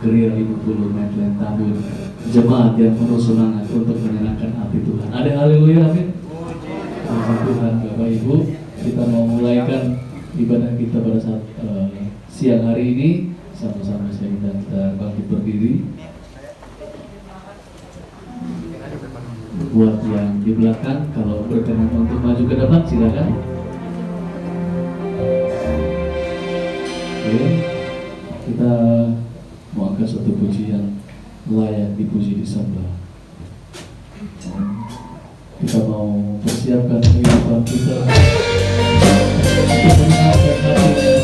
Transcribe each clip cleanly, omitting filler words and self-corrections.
gerilya 50 medley tabur jemaat yang penuh semangat untuk menyenangkan hati Tuhan. Ada haleluya, amin. Puji Tuhan, Bapak Ibu, kita mau mulaikan ibadah kita pada saat siang hari ini. Sama-sama saya dan kita bangkit berdiri. Buat yang di belakang, kalau berkenan untuk maju ke depan, silakan. Oke, kita mau angkat satu pujian layak dipuji disembah. Kita mau persiapkan kehidupan kita untuk menyenangkan hati.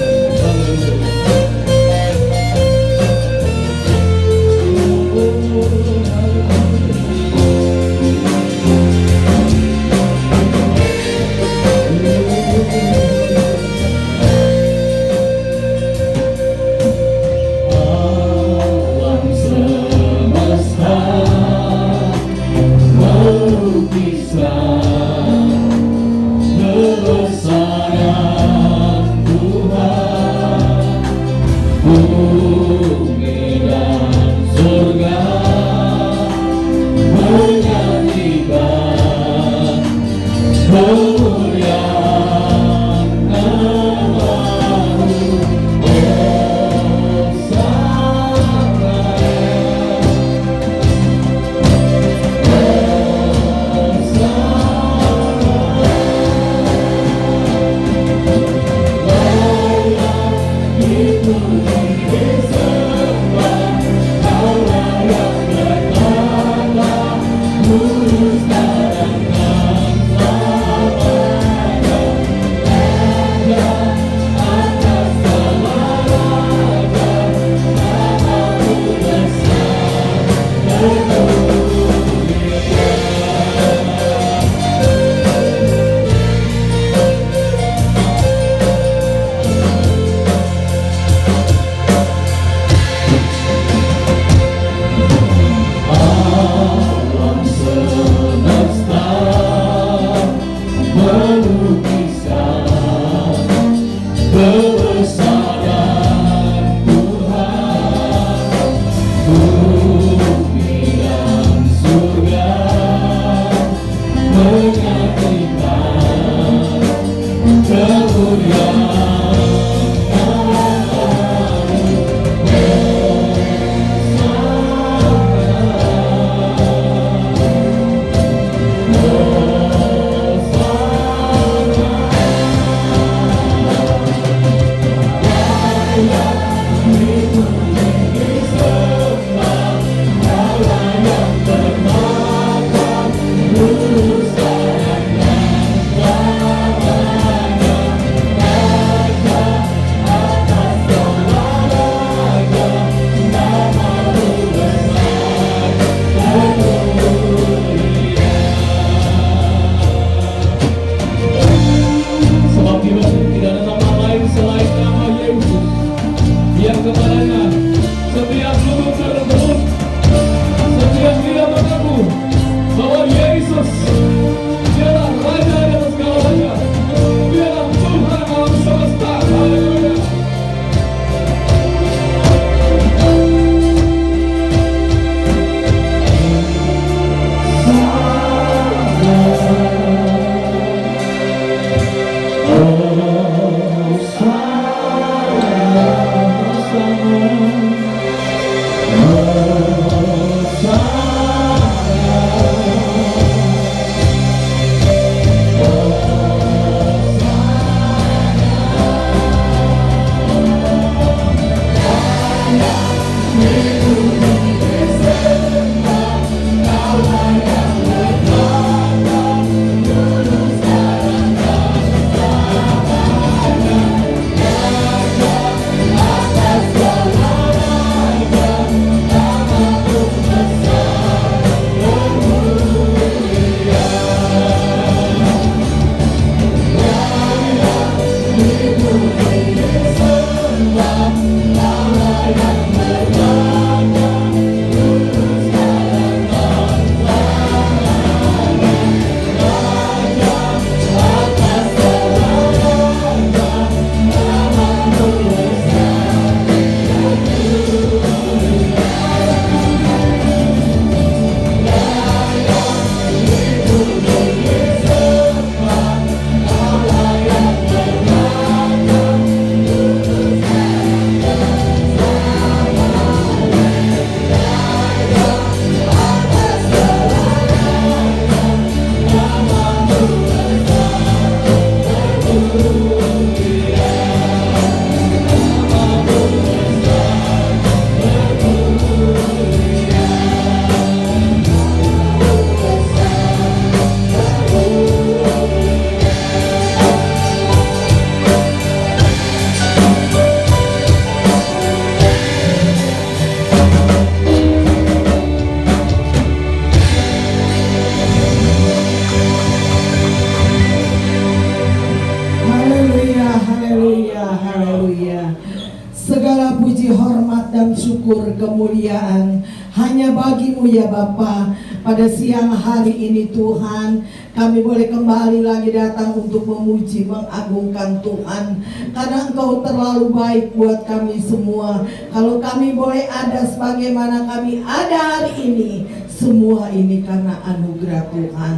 syukur, kemuliaan hanya bagi-Mu ya Bapa. Pada siang hari ini Tuhan, kami boleh kembali lagi datang untuk memuji, mengagungkan Tuhan, karena Engkau terlalu baik buat kami semua. Kalau kami boleh ada sebagaimana kami ada hari ini, semua ini karena anugerah Tuhan.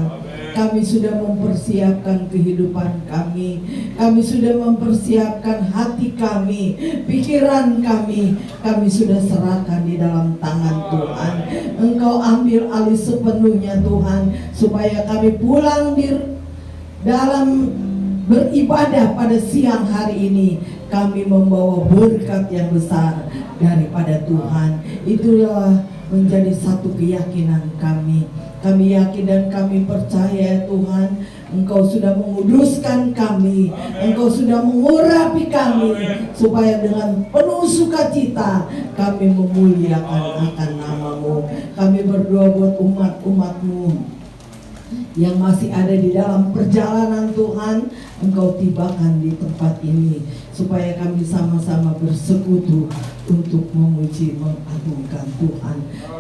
Kami sudah mempersiapkan kehidupan kami. Kami sudah mempersiapkan hati kami, pikiran kami. Kami sudah serahkan di dalam tangan Tuhan. Engkau ambil alih sepenuhnya Tuhan, supaya kami pulang di dalam beribadah pada siang hari ini. Kami membawa berkat yang besar daripada Tuhan. Itulah menjadi satu keyakinan kami. Kami yakin dan kami percaya Tuhan, Engkau sudah menguduskan kami, Engkau sudah mengurapi kami, supaya dengan penuh sukacita kami memuliakan akan nama-Mu. Kami berdoa buat umat-umat-Mu yang masih ada di dalam perjalanan Tuhan, Engkau tibakan di tempat ini, supaya kami sama-sama bersekutu untuk memuji, mengagungkan Tuhan.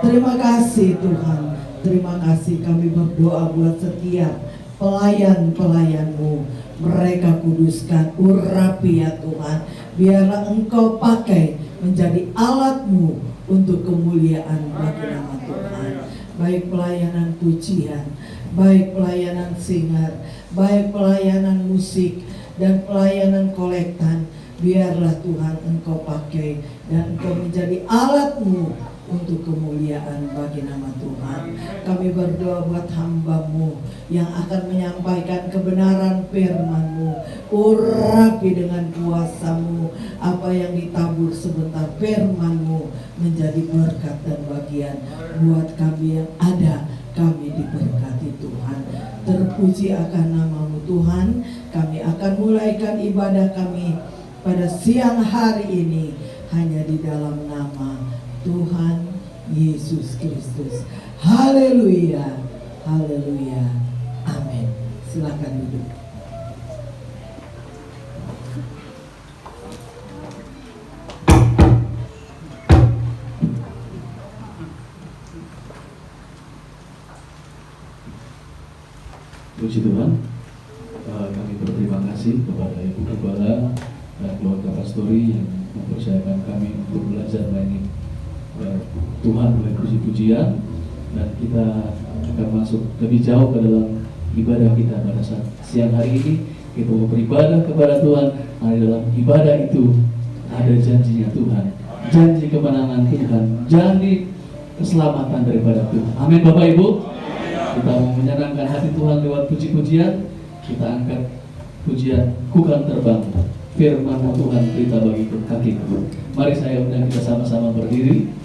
Terima kasih Tuhan. Terima kasih, kami berdoa buat setiap pelayan-pelayan-Mu. Mereka kuduskan, urapi ya Tuhan. Biarlah Engkau pakai menjadi alat-Mu untuk kemuliaan bagi nama Tuhan. Baik pelayanan pujian, baik pelayanan singar, baik pelayanan musik, dan pelayanan kolektan. Biarlah Tuhan Engkau pakai dan Engkau menjadi alat-Mu untuk kemuliaan bagi nama Tuhan. Kami berdoa buat hamba-Mu yang akan menyampaikan kebenaran firman-Mu. Urapi dengan kuasa-Mu apa yang ditabur sebentar, firman-Mu menjadi berkat dan bagian buat kami yang ada. Kami diberkati Tuhan. Terpuji akan nama-Mu Tuhan. Kami akan mulaikan ibadah kami pada siang hari ini hanya di dalam nama Tuhan Yesus Kristus. Haleluya, haleluya, amin. Silakan duduk. Puji Tuhan. Kami berterima kasih kepada Ibu Gembala dan keluarga pastori yang mempercayakan kami untuk belajar melayani Tuhan oleh puji-pujian, dan kita akan masuk lebih jauh ke dalam ibadah kita pada saat siang hari ini. Kita mau beribadah kepada Tuhan. Di dalam ibadah itu ada janjinya Tuhan, janji kemenangan Tuhan, janji keselamatan daripada Tuhan. Amin Bapak Ibu. Kita mau menyenangkan hati Tuhan lewat puji-pujian. Kita angkat pujian Kukan Terbang, firman Tuhan berita bagiku kakiku. Mari saya undang kita sama-sama berdiri.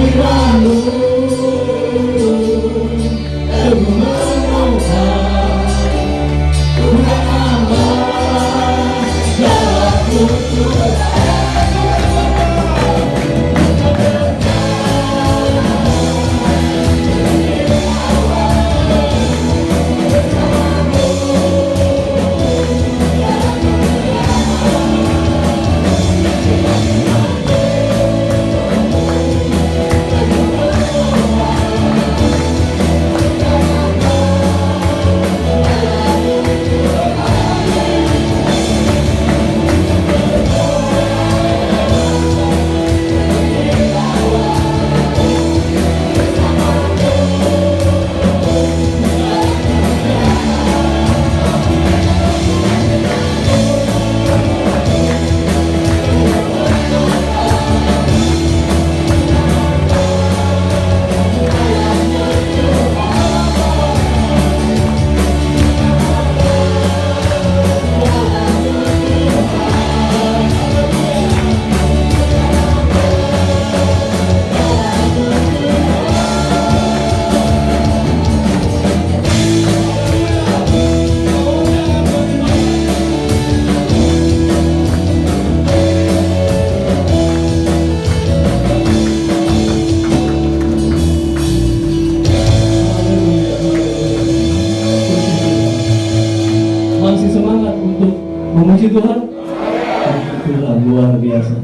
hadirat-Mu, Aku memohon, Tuhan Allah, jawabku Tuhan. Masih semangat untuk memuji Tuhan? Tuhan luar biasa.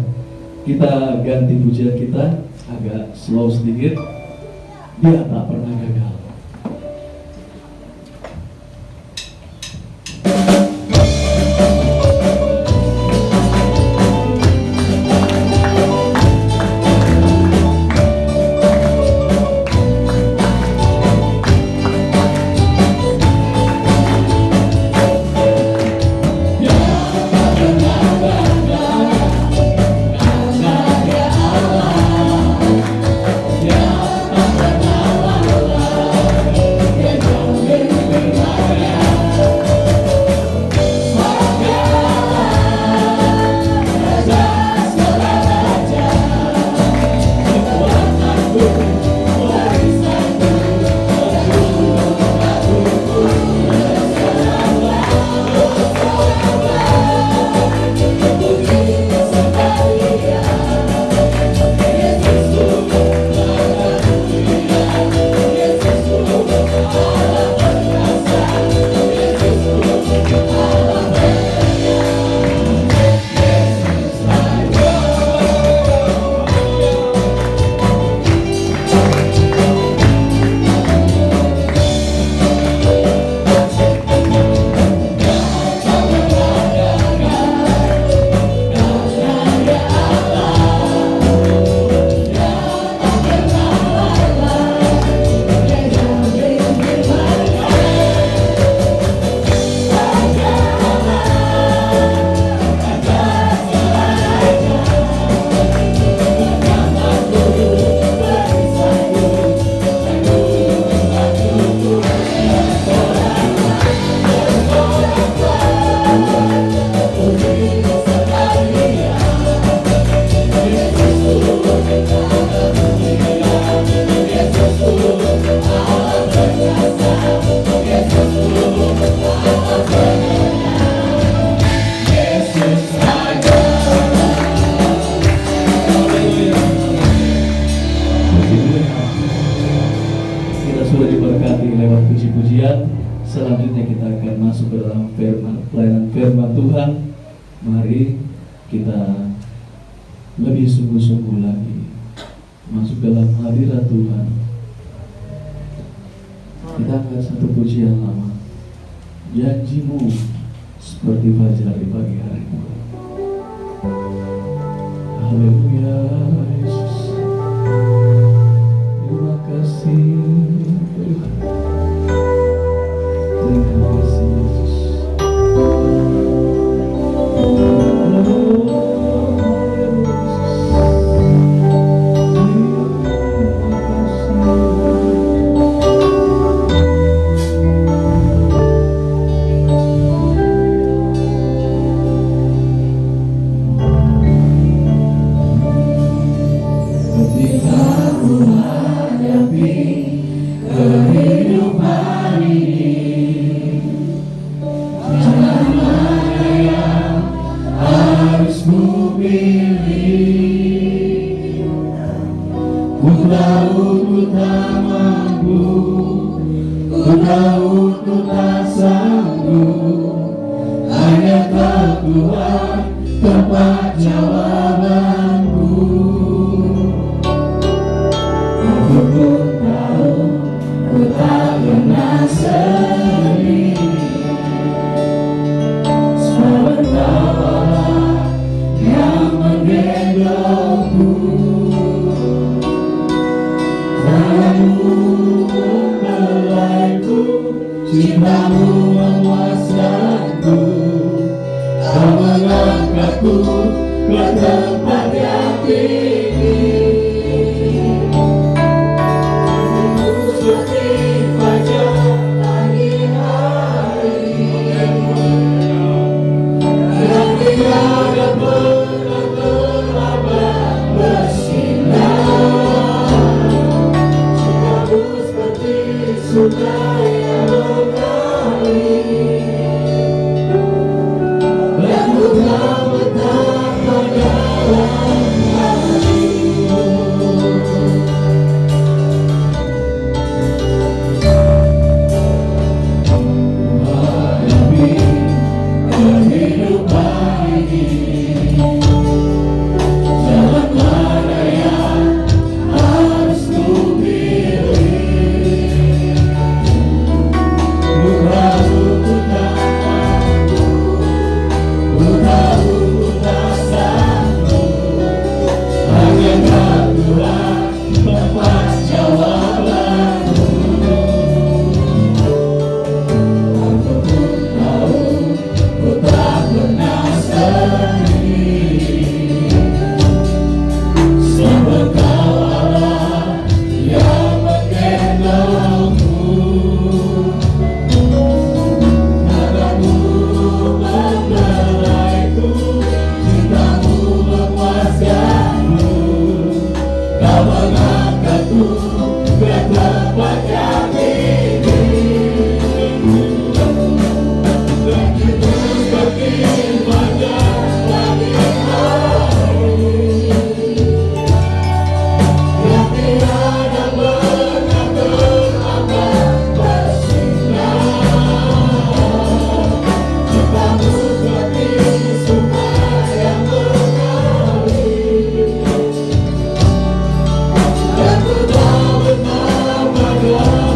Kita ganti pujian kita agak slow sedikit. Dia tak pernah gagal. Sudah diberkati lewat puji-pujian. Selanjutnya kita akan masuk ke dalam pelayanan firman Tuhan. Mari kita lebih sungguh-sungguh lagi masuk dalam hadirat Tuhan. Kita angkat satu pujian lama. Janjimu seperti fajar di pagi hari. Haleluya Yesus. Terima kasih. Terima kasih Yesus. ketika ku hadapi kehidupan ini, jalan mana yang harus ku pilih. Ku tahu ku tak mampu, ku tahu ku tak sanggup, hanya kau Tuhan tempat jawabanku. Aku pun tahu ku tak pernah sendiri, sebab Engkau Allah yang menggendongku. Tanganmu membelaiku, cintamu menguasaiku, kau mengangkatku ke tempat yang tinggi. Hidupku seperti fajar pagi hari yang tiada pernah terlambat bersinar. Cintamu seperti sungai yang mengalir, dan ku tak betapa dalam hatimu. Menghadapi kehidupan ini, jalan mana yang harus ku pilih. Ku tahu ku tak mampu, ku tahu ku tak sanggup, hanya Kau Tuhan tempat jawabanku. Aku pun tahu ku tak pernah sendiri, sebab Kau Allah yang menggendongku. Tanganmu membelaiku, cintamu menguasaiku, kau mengangkatku ke tempat yang tinggi. Hidupku seperti fajar pagi hari yang tiada pernah terlambat bersinar. Cintamu seperti sungai yang mengalir, dan ku tak betapa dalam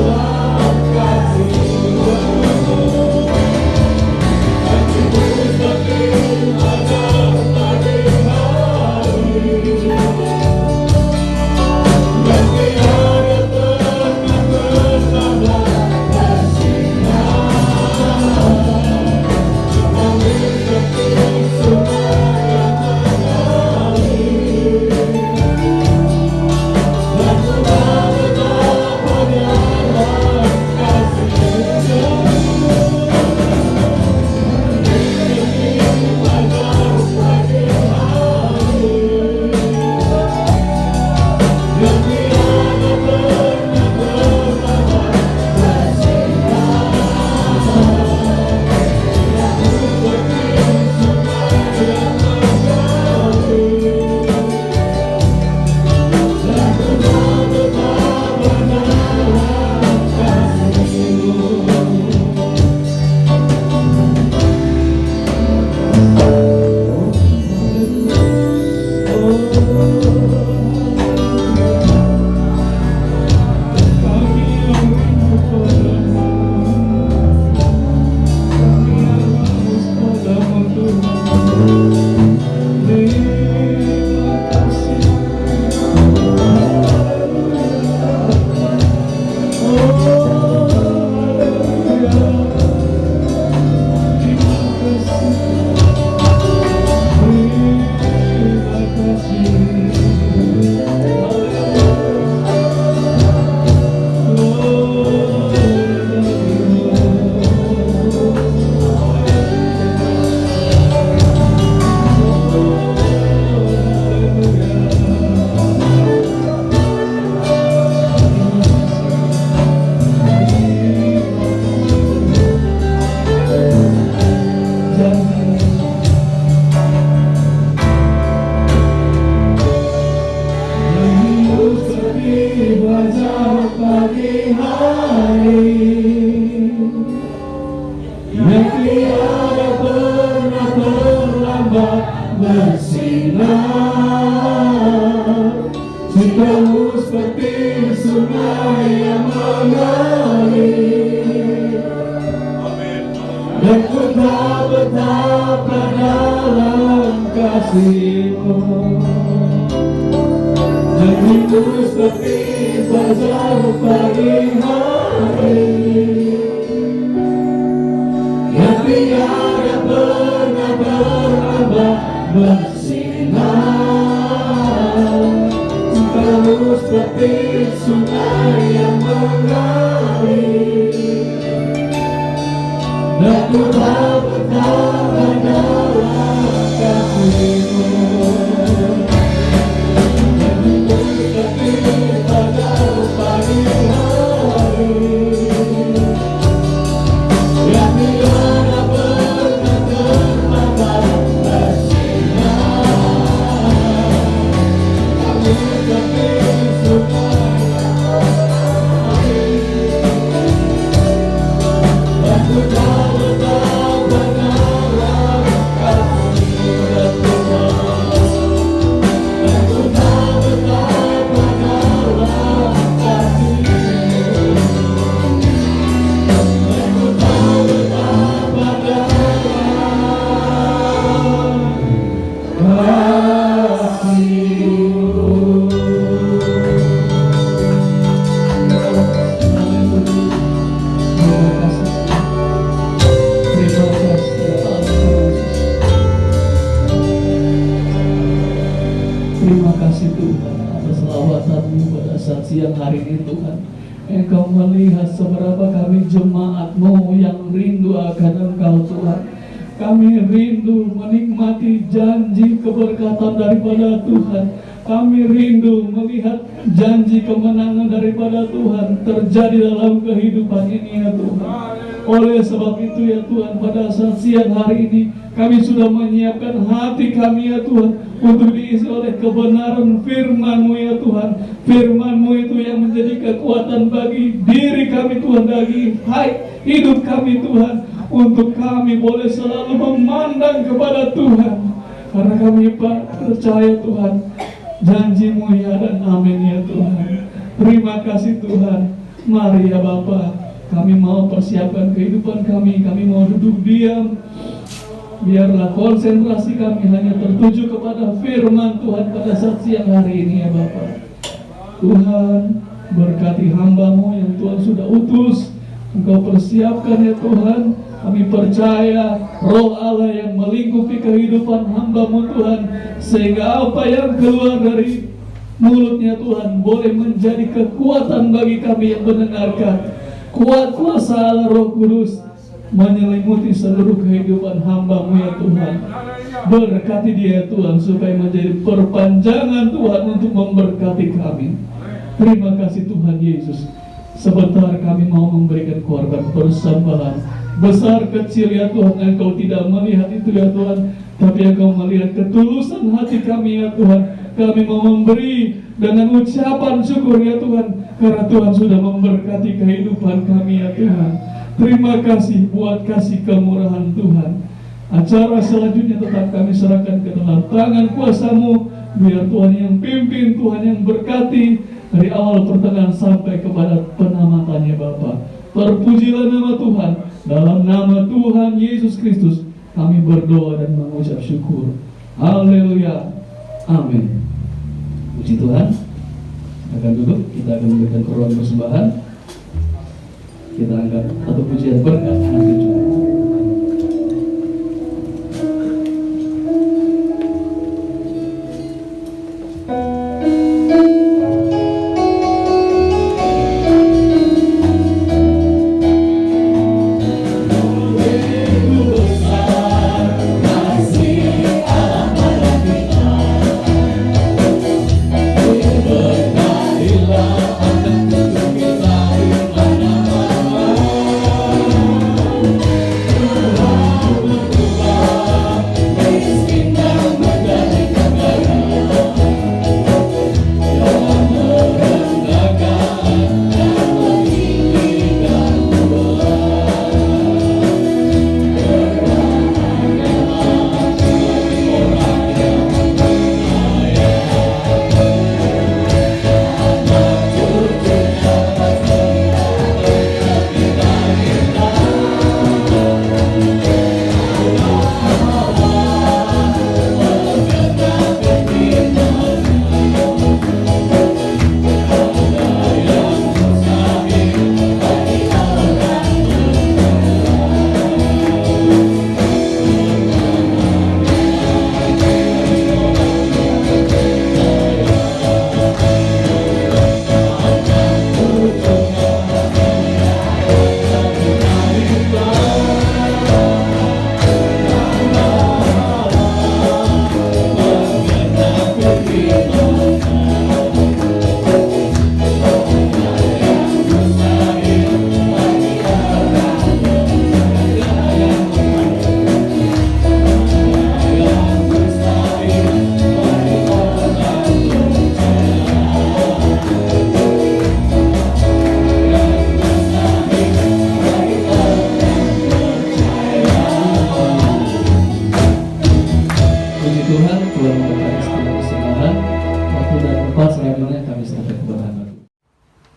fajar pagi hari yang tiada pernah terlambat bersinar. Cintamu seperti sungai yang mengalir, dan ku tak betapa dalam kasih-Mu. Janjimu seperti fajar pagi hari yang tiada pernah terlambat bersinar. Cintamu seperti sungai yang mengalir, dan ku tak betapa dalam kasih-Mu. Janjimu seperti fajar pagi hari yang tiada pernah terlambat bersinar. Kamu seperti sungai dan ku tak betapa dalam kasih-Mu ya Tuhan. Dan ku tak betapa dalam kasih-Mu. Dan ku tak betapa dalam kasih-Mu. Terima kasih Tuhan atas lawatan-Mu pada saat siang hari ini Tuhan. Engkau melihat seberapa kami jemaat-Mu yang rindu akan Engkau Tuhan. Kami rindu menikmati janji keberkatan daripada Tuhan. Kami rindu melihat janji kemenangan daripada Tuhan terjadi dalam kehidupan ini ya Tuhan. Oleh sebab itu ya Tuhan, pada saat siang hari ini kami sudah menyiapkan hati kami ya Tuhan untuk diisi oleh kebenaran firman-Mu ya Tuhan. Firman-Mu itu yang menjadi kekuatan bagi diri kami Tuhan, bagi hidup kami Tuhan, untuk kami boleh selalu memandang kepada Tuhan, karena kami percaya Tuhan janji-Mu ya dan amin ya Tuhan. Terima kasih Tuhan. Mari ya Bapa, kami mau persiapkan kehidupan kami mau duduk diam. Biarlah konsentrasi kami hanya tertuju kepada firman Tuhan pada saat siang hari ini ya Bapa. Tuhan, berkati hamba-Mu yang Tuhan sudah utus, Engkau persiapkan ya Tuhan. Kami percaya Roh Allah yang melingkupi kehidupan hamba-Mu Tuhan, sehingga apa yang keluar dari mulutnya Tuhan boleh menjadi kekuatan bagi kami yang mendengarkan. Kuat kuasa Allah Roh Kudus menyelimuti seluruh kehidupan hamba-Mu ya Tuhan. Berkati dia Tuhan supaya menjadi perpanjangan Tuhan untuk memberkati kami. Terima kasih Tuhan Yesus. Sebentar kami mau memberikan korban persembahan. Besar kecil ya Tuhan, Engkau tidak melihat itu ya Tuhan, tapi Engkau melihat ketulusan hati kami ya Tuhan. Kami mau memberi dengan ucapan syukur ya Tuhan, karena Tuhan sudah memberkati kehidupan kami ya Tuhan. Terima kasih buat kasih kemurahan Tuhan. Acara selanjutnya tetap kami serahkan ke dalam tangan kuasa-Mu. Biar Tuhan yang pimpin, Tuhan yang berkati dari awal pertengahan sampai kepada penamatannya Bapa. Terpujilah nama Tuhan. Dalam nama Tuhan Yesus Kristus kami berdoa dan mengucap syukur. Haleluya. Amin. Puji Tuhan. Akan duduk, kita akan memberikan korban persembahan. Kita angkat satu pujian berkat anak cucu.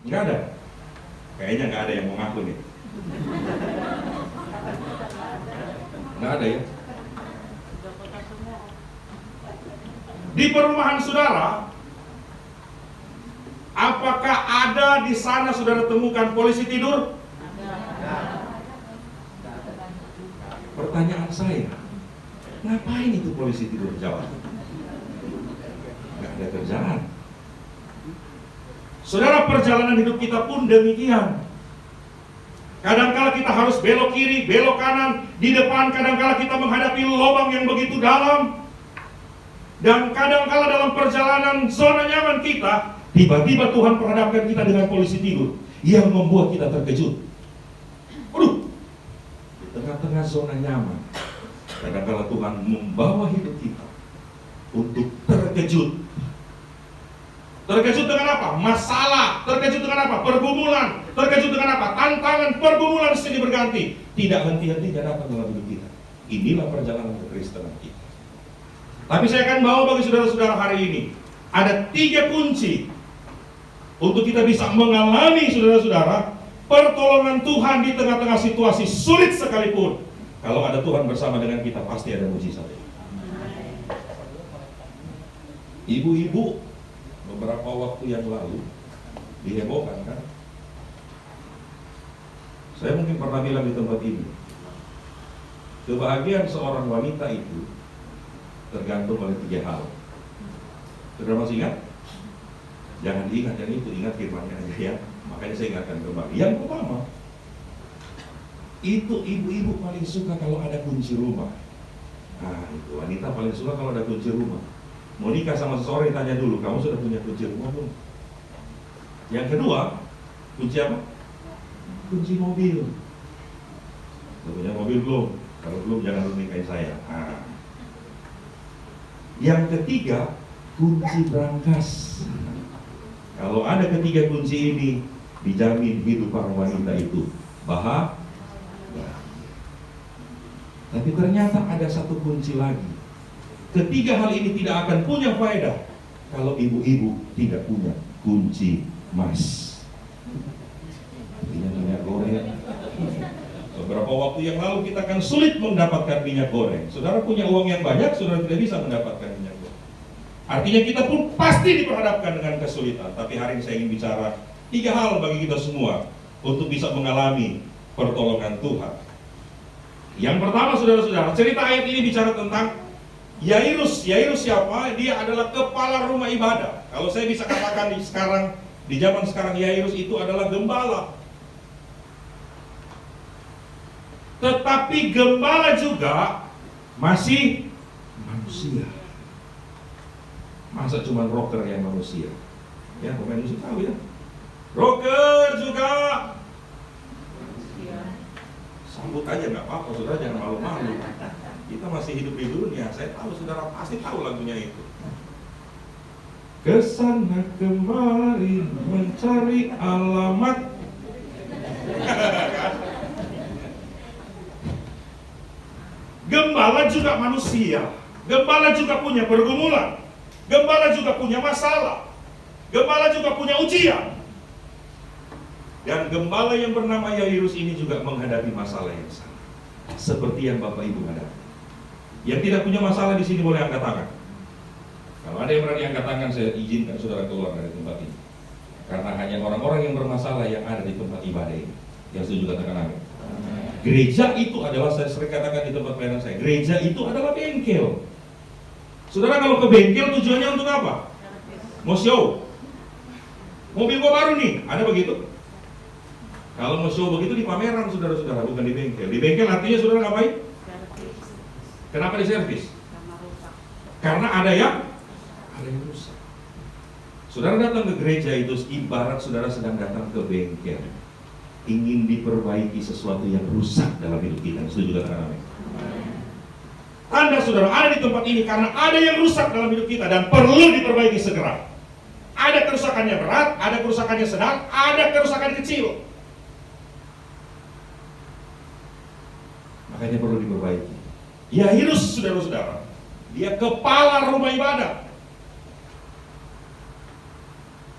Nggak ada. Kayaknya nggak ada yang mau ngaku nih. Nggak ada ya. Di perumahan saudara, apakah ada di sana saudara temukan polisi tidur? Pertanyaan saya, ngapain itu polisi tidur jalan? Nggak ada kerjaan. Saudara, perjalanan hidup kita pun demikian. Kadangkala kita harus belok kiri, belok kanan, di depan kadangkala kita menghadapi lubang yang begitu dalam. Dan kadangkala dalam perjalanan zona nyaman kita, tiba-tiba Tuhan perhadapkan kita dengan polisi tidur yang membuat kita terkejut. Aduh, di tengah-tengah zona nyaman, kadangkala Tuhan membawa hidup kita untuk terkejut. Terkejut dengan apa? Masalah. Terkejut dengan apa? Pergumulan. Terkejut dengan apa? Tantangan. Pergumulan silih berganti. Tidak henti-hentinya datang dalam hidup kita. Inilah perjalanan kekristenan kita. Tapi saya akan bawa bagi saudara-saudara hari ini, ada 3 kunci untuk kita bisa mengalami, saudara-saudara, pertolongan Tuhan di tengah-tengah situasi sulit sekalipun. Kalau ada Tuhan bersama dengan kita, pasti ada mujizat. Ibu-ibu beberapa waktu yang lalu dihebohkan kan? Saya mungkin pernah bilang di tempat ini, kebahagiaan seorang wanita itu tergantung oleh 3 hal. Saudara masih ingat? Jangan diingat yang itu, ingat firman-Nya aja ya. Makanya saya ingatkan kembali. Yang pertama, itu ibu-ibu paling suka kalau ada kunci rumah. Nah, itu wanita paling suka kalau ada kunci rumah. Mau nikah sama seseorang, tanya dulu, kamu sudah punya kunci rumah belum? Yang kedua, kunci apa? Kunci mobil. Sudah punya mobil belum? Kalau belum, jangan lu nikahin saya. Nah. Yang ketiga, kunci brankas. Kalau ada ketiga kunci ini, dijamin hidup para wanita itu bahagia. Tapi ternyata ada satu kunci lagi. Ketiga hal ini tidak akan punya faedah kalau ibu-ibu tidak punya kunci emas. Minyak goreng. Beberapa waktu yang lalu kita akan sulit mendapatkan minyak goreng. Saudara punya uang yang banyak, saudara tidak bisa mendapatkan minyak goreng. Artinya kita pun pasti diperhadapkan dengan kesulitan. Tapi hari ini saya ingin bicara 3 hal bagi kita semua untuk bisa mengalami pertolongan Tuhan. Yang pertama, saudara-saudara, cerita ayat ini bicara tentang Yairus. Yairus siapa? Dia adalah kepala rumah ibadah. Kalau saya bisa katakan di zaman sekarang, Yairus itu adalah gembala. Tetapi gembala juga masih manusia. Masa cuma rocker yang manusia? Ya, pemain musik tahu ya. Rocker juga manusia. Sambut aja nggak apa-apa, saudara, jangan malu-malu. Kita masih hidup di dunia. Saya tahu saudara pasti tahu lagunya itu. Kesana kemari mencari alamat. Gembala juga manusia. Gembala juga punya pergumulan. Gembala juga punya masalah. Gembala juga punya ujian. Dan gembala yang bernama Yairus ini juga menghadapi masalah yang sama, seperti yang Bapak Ibu hadapi. Yang tidak punya masalah di sini boleh angkat tangan. Kalau ada yang berani angkat tangan, saya izinkan saudara keluar dari tempat ini. Karena hanya orang-orang yang bermasalah yang ada di tempat ibadah ini. Yang setuju katakan amin. Gereja itu adalah, saya sering katakan di tempat pelayanan saya, gereja itu adalah bengkel. Saudara, kalau ke bengkel tujuannya untuk apa? Mau show. Mobil gua baru nih, ada begitu? Kalau mau show begitu di pameran, saudara-saudara, bukan di bengkel. Di bengkel artinya saudara ngapain? Kenapa diservis? Karena ada yang rusak. Saudara datang ke gereja itu ibarat saudara sedang datang ke bengkel, ingin diperbaiki sesuatu yang rusak dalam hidup kita. Setuju katakan amin. Anda saudara ada di tempat ini karena ada yang rusak dalam hidup kita dan perlu diperbaiki segera. Ada kerusakannya berat, ada kerusakannya sedang, ada kerusakan kecil. Makanya perlu diperbaiki. Yairus, saudara-saudara, dia kepala rumah ibadah.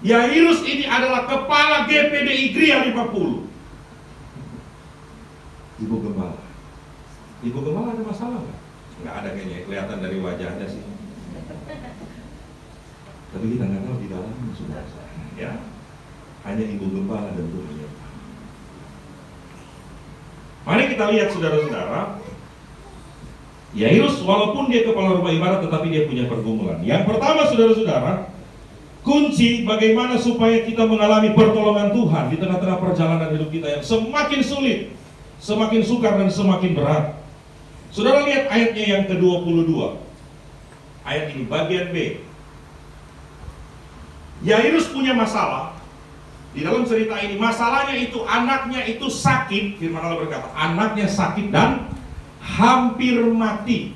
Yairus ini adalah kepala GPDI Gria 50. Ibu Gembala. Ibu Gembala ada masalah nggak? Nggak ada kayaknya, kelihatan dari wajahnya sih. Tapi kita nggak tahu di dalamnya sudah. Ya, hanya Ibu Gembala dan Tuhan. Mari kita lihat saudara-saudara. Yairus walaupun dia kepala rumah ibadat tetapi dia punya pergumulan. Yang pertama saudara-saudara, kunci bagaimana supaya kita mengalami pertolongan Tuhan di tengah-tengah perjalanan hidup kita yang semakin sulit, semakin sukar dan semakin berat. Saudara lihat ayatnya yang ke-22. Ayat ini bagian B. Yairus punya masalah. Di dalam cerita ini masalahnya itu anaknya itu sakit. Firman Allah berkata, anaknya sakit dan hampir mati.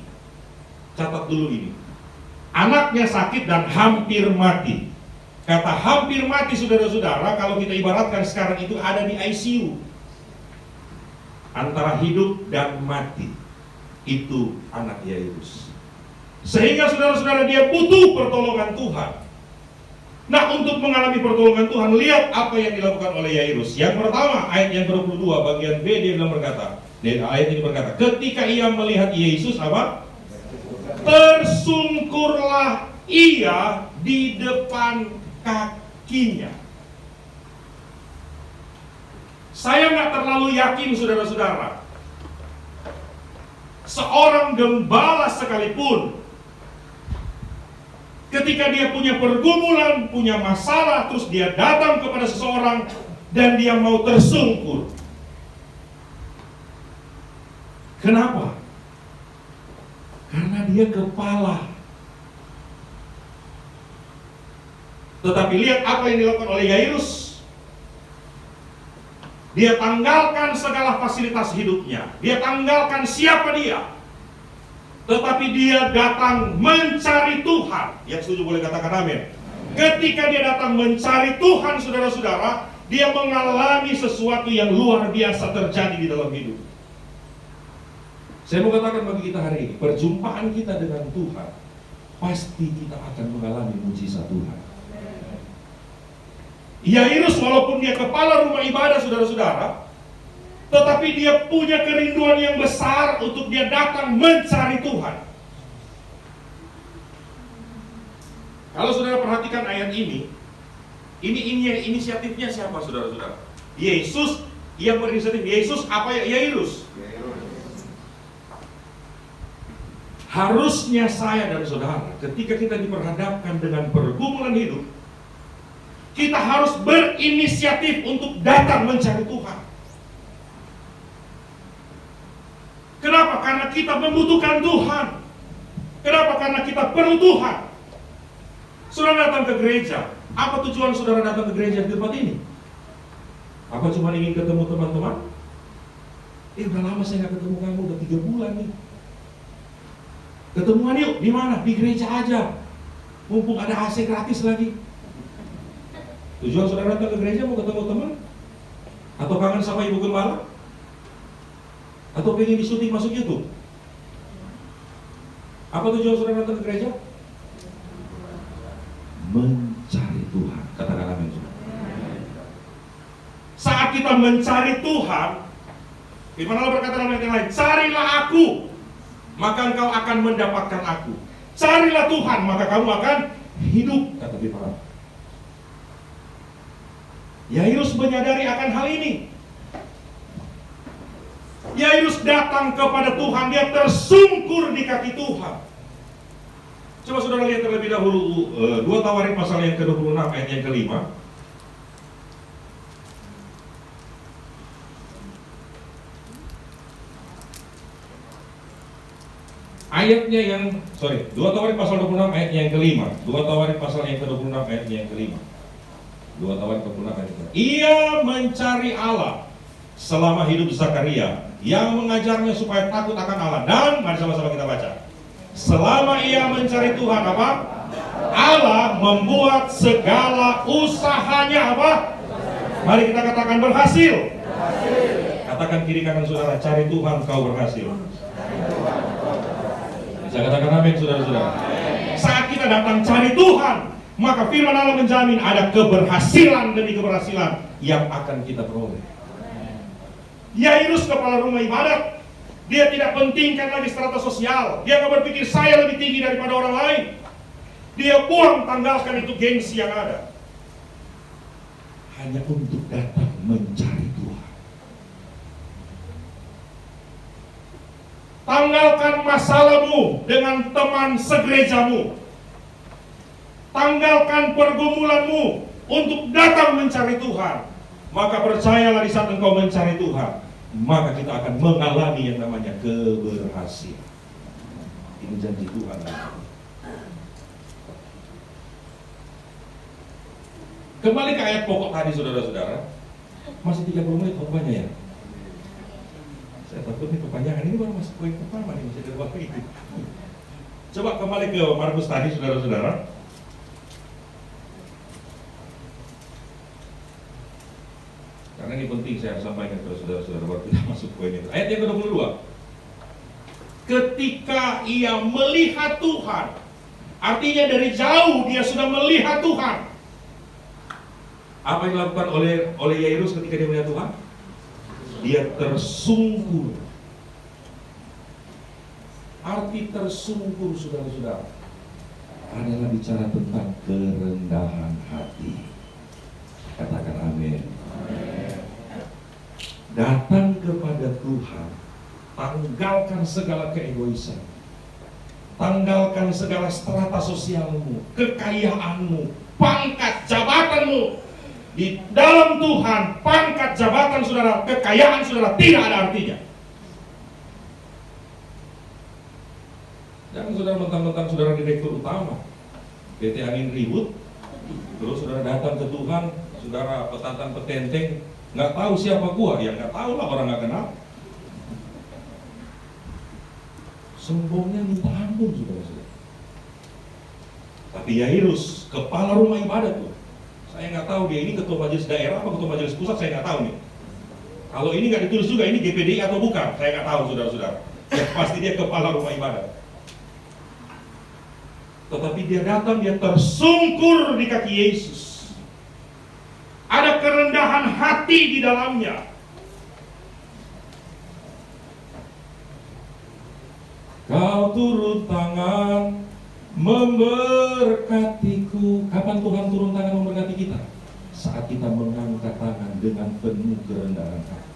Catat dulu ini. Anaknya sakit dan hampir mati. Kata hampir mati saudara-saudara, kalau kita ibaratkan sekarang itu ada di ICU. Antara hidup dan mati. Itu anak Yairus. Sehingga saudara-saudara dia butuh pertolongan Tuhan. Nah, untuk mengalami pertolongan Tuhan, lihat apa yang dilakukan oleh Yairus. Yang pertama, ayat yang ke-22 bagian B, dia bilang berkata, ayat ini berkata, ketika ia melihat Yesus apa? Tersungkurlah ia di depan kakinya. Saya nggak terlalu yakin saudara-saudara, seorang gembala sekalipun ketika dia punya pergumulan, punya masalah, terus dia datang kepada seseorang dan dia mau tersungkur. Kenapa? Karena dia kepala. Tetapi lihat apa yang dilakukan oleh Yairus. Dia tanggalkan segala fasilitas hidupnya. Dia tanggalkan siapa dia. Tetapi dia datang mencari Tuhan. Yang setuju boleh katakan amin. Ketika dia datang mencari Tuhan, saudara-saudara, dia mengalami sesuatu yang luar biasa terjadi di dalam hidup. Saya mau katakan bagi kita hari ini, perjumpaan kita dengan Tuhan, pasti kita akan mengalami mujizat Tuhan. Yairus walaupun dia kepala rumah ibadah saudara-saudara, tetapi dia punya kerinduan yang besar untuk dia datang mencari Tuhan. Kalau saudara perhatikan ayat ini inisiatifnya siapa saudara-saudara? Yesus yang berinisiatif. Yesus apa ya? Yairus. Harusnya saya dan saudara, ketika kita diperhadapkan dengan pergumulan hidup, kita harus berinisiatif untuk datang mencari Tuhan. Kenapa? Karena kita membutuhkan Tuhan. Kenapa? Karena kita perlu Tuhan. Saudara datang ke gereja. Apa tujuan saudara datang ke gereja di tempat ini? Apa cuma ingin ketemu teman-teman? Udah lama saya gak ketemu kamu, udah 3 bulan nih. Ketemuan yuk, di mana? Di gereja aja. Mumpung ada AC gratis lagi. Tujuan saudara datang ke gereja mau ketemu teman? Atau kangen sama ibu gembala? Atau pengen disuntik masuk YouTube? Apa tujuan saudara datang ke gereja? Mencari Tuhan. Katakan amin. Saat kita mencari Tuhan, firman Allah berkata dalam ayat yang lain, carilah aku, maka engkau akan mendapatkan aku. Carilah Tuhan, maka kamu akan hidup, kata firman Allah. Yairus menyadari akan hal ini. Yairus datang kepada Tuhan, dia tersungkur di kaki Tuhan. Coba saudara lihat terlebih dahulu 2 Tawarik pasal yang ke-26 ayat yang ke-5. Ayatnya yang 2 Tawarik pasal 26 ayat yang ke-5. 2 Tawarik pasal yang ke-26 ayat yang ke-5. 2 Tawarik 26 ayat yang ke-5. Ia mencari Allah selama hidup Zakaria, yang mengajarnya supaya takut akan Allah. Dan mari sama-sama kita baca. Selama ia mencari Tuhan apa? Allah membuat segala usahanya apa? Mari kita katakan berhasil. Katakan kiri kanan saudara, cari Tuhan kau berhasil. Bisa katakan amin saudara-saudara. Saat kita datang cari Tuhan, maka firman Allah menjamin ada keberhasilan demi keberhasilan yang akan kita peroleh. Yairus kepala rumah ibadat, dia tidak pentingkan lagi strata sosial. Dia nggak berpikir saya lebih tinggi daripada orang lain. Dia buang, tanggalkan itu gengsi yang ada. Hanya untuk datang mencari Tuhan. Tanggalkan masalahmu dengan teman segerejamu. Tanggalkan pergumulanmu untuk datang mencari Tuhan. Maka percayalah di saat engkau mencari Tuhan, maka kita akan mengalami yang namanya keberhasilan. Ini janji Tuhan. Kembali ke ayat pokok tadi, saudara-saudara. Masih 30 menit pokoknya ya. Saya takut nih kepanjangan, ini baru masuk poin pertama nih, masih ada waktu itu. Coba kembali ke Markus tadi, saudara-saudara. Karena ini penting saya sampaikan kepada saudara-saudara baru kita masuk poin itu. Ayat yang ke-22. Ketika ia melihat Tuhan, artinya dari jauh dia sudah melihat Tuhan. Apa yang dilakukan oleh Yairus ketika dia melihat Tuhan? Dia tersungkur. Arti tersungkur, saudara-saudara, adalah bicara tentang kerendahan hati. Katakan amin. Datang kepada Tuhan, tanggalkan segala keegoisan, tanggalkan segala strata sosialmu, kekayaanmu, pangkat jabatanmu. Di dalam Tuhan, pangkat jabatan saudara, kekayaan saudara tidak ada artinya. Jangan saudara mentang-mentang saudara direktur utama PT Angin Ribut, terus saudara datang ke Tuhan, saudara petatan petenteng, nggak tahu siapa gua, ya nggak tahu lah, orang nggak kenal. Sombongnya minta ampun, saudara-saudara. Tapi Yairus, kepala rumah ibadat tuh, saya nggak tahu dia ini ketua majelis daerah apa ketua majelis pusat, saya nggak tahu nih. Kalau ini nggak ditulis juga, ini GPDI atau bukan, saya nggak tahu, saudara-saudara. Ya pasti dia kepala rumah ibadat. Tetapi dia datang, dia tersungkur di kaki Yesus. Ada kerendahan hati di dalamnya. Kau turun tangan memberkatiku. Kapan Tuhan turun tangan memberkati kita? Saat kita mengangkat tangan dengan penuh kerendahan hati.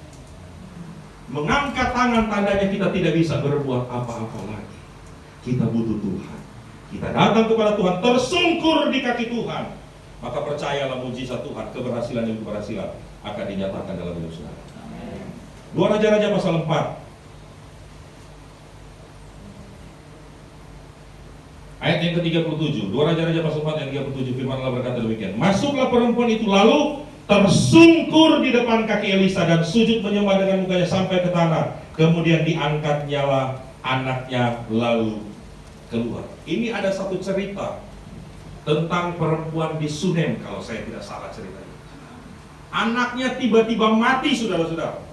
Mengangkat tangan tandanya kita tidak bisa berbuat apa-apa lagi. Kita butuh Tuhan. Kita datang kepada Tuhan, tersungkur di kaki Tuhan. Maka percayalah mujizat Tuhan, keberhasilan demi keberhasilan akan dinyatakan dalam hidup saudara. 2 Raja-Raja pasal 4. Ayat yang ke-37, 2 Raja-Raja pasal 4 yang 37, firman Allah berkata demikian. Masuklah perempuan itu lalu tersungkur di depan kaki Elisa dan sujud menyembah dengan mukanya sampai ke tanah. Kemudian diangkatnyalah anaknya lalu keluar. Ini ada satu cerita tentang perempuan di Sunem, kalau saya tidak salah ceritanya. Anaknya tiba-tiba mati, saudara-saudara.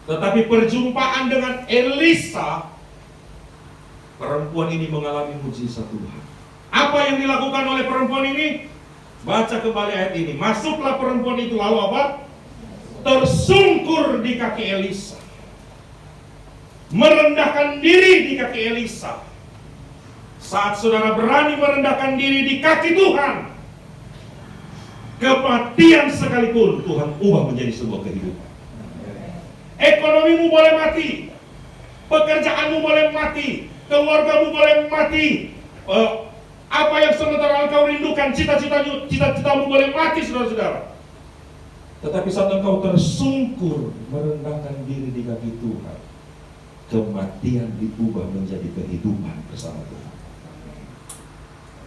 Tetapi perjumpaan dengan Elisa, perempuan ini mengalami mujizat Tuhan. Apa yang dilakukan oleh perempuan ini? Baca kembali ayat ini. Masuklah perempuan itu lalu apa? Tersungkur di kaki Elisa. Merendahkan diri di kaki Elisa. Saat saudara berani merendahkan diri di kaki Tuhan, kematian sekalipun Tuhan ubah menjadi sebuah kehidupan. Ekonomimu boleh mati, pekerjaanmu boleh mati, keluargamu boleh mati, apa yang sementara engkau rindukan, cita-citamu boleh mati, saudara-saudara. Tetapi saat engkau tersungkur merendahkan diri di kaki Tuhan, kematian diubah menjadi kehidupan bersama Tuhan.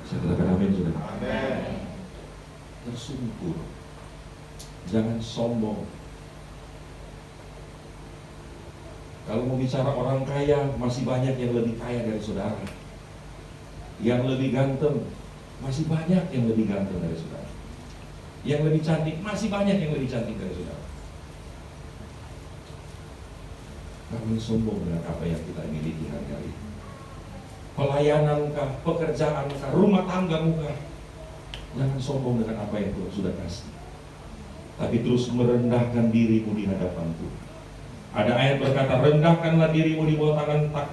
Saya katakan amin, saudara. Amin. Tersungkur, jangan sombong. Kalau mau bicara orang kaya, masih banyak yang lebih kaya dari saudara. Yang lebih ganteng, masih banyak yang lebih ganteng dari saudara. Yang lebih cantik, masih banyak yang lebih cantik dari saudara. Kami sombong dengan apa yang kita miliki hari-hari. Pelayanankah, pekerjaankah, rumah tanggamu kah? Jangan sombong dengan apa yang Tuhan sudah kasih, tapi terus merendahkan dirimu di hadapan Tuhan. Ada ayat berkata, rendahkanlah dirimu di bawah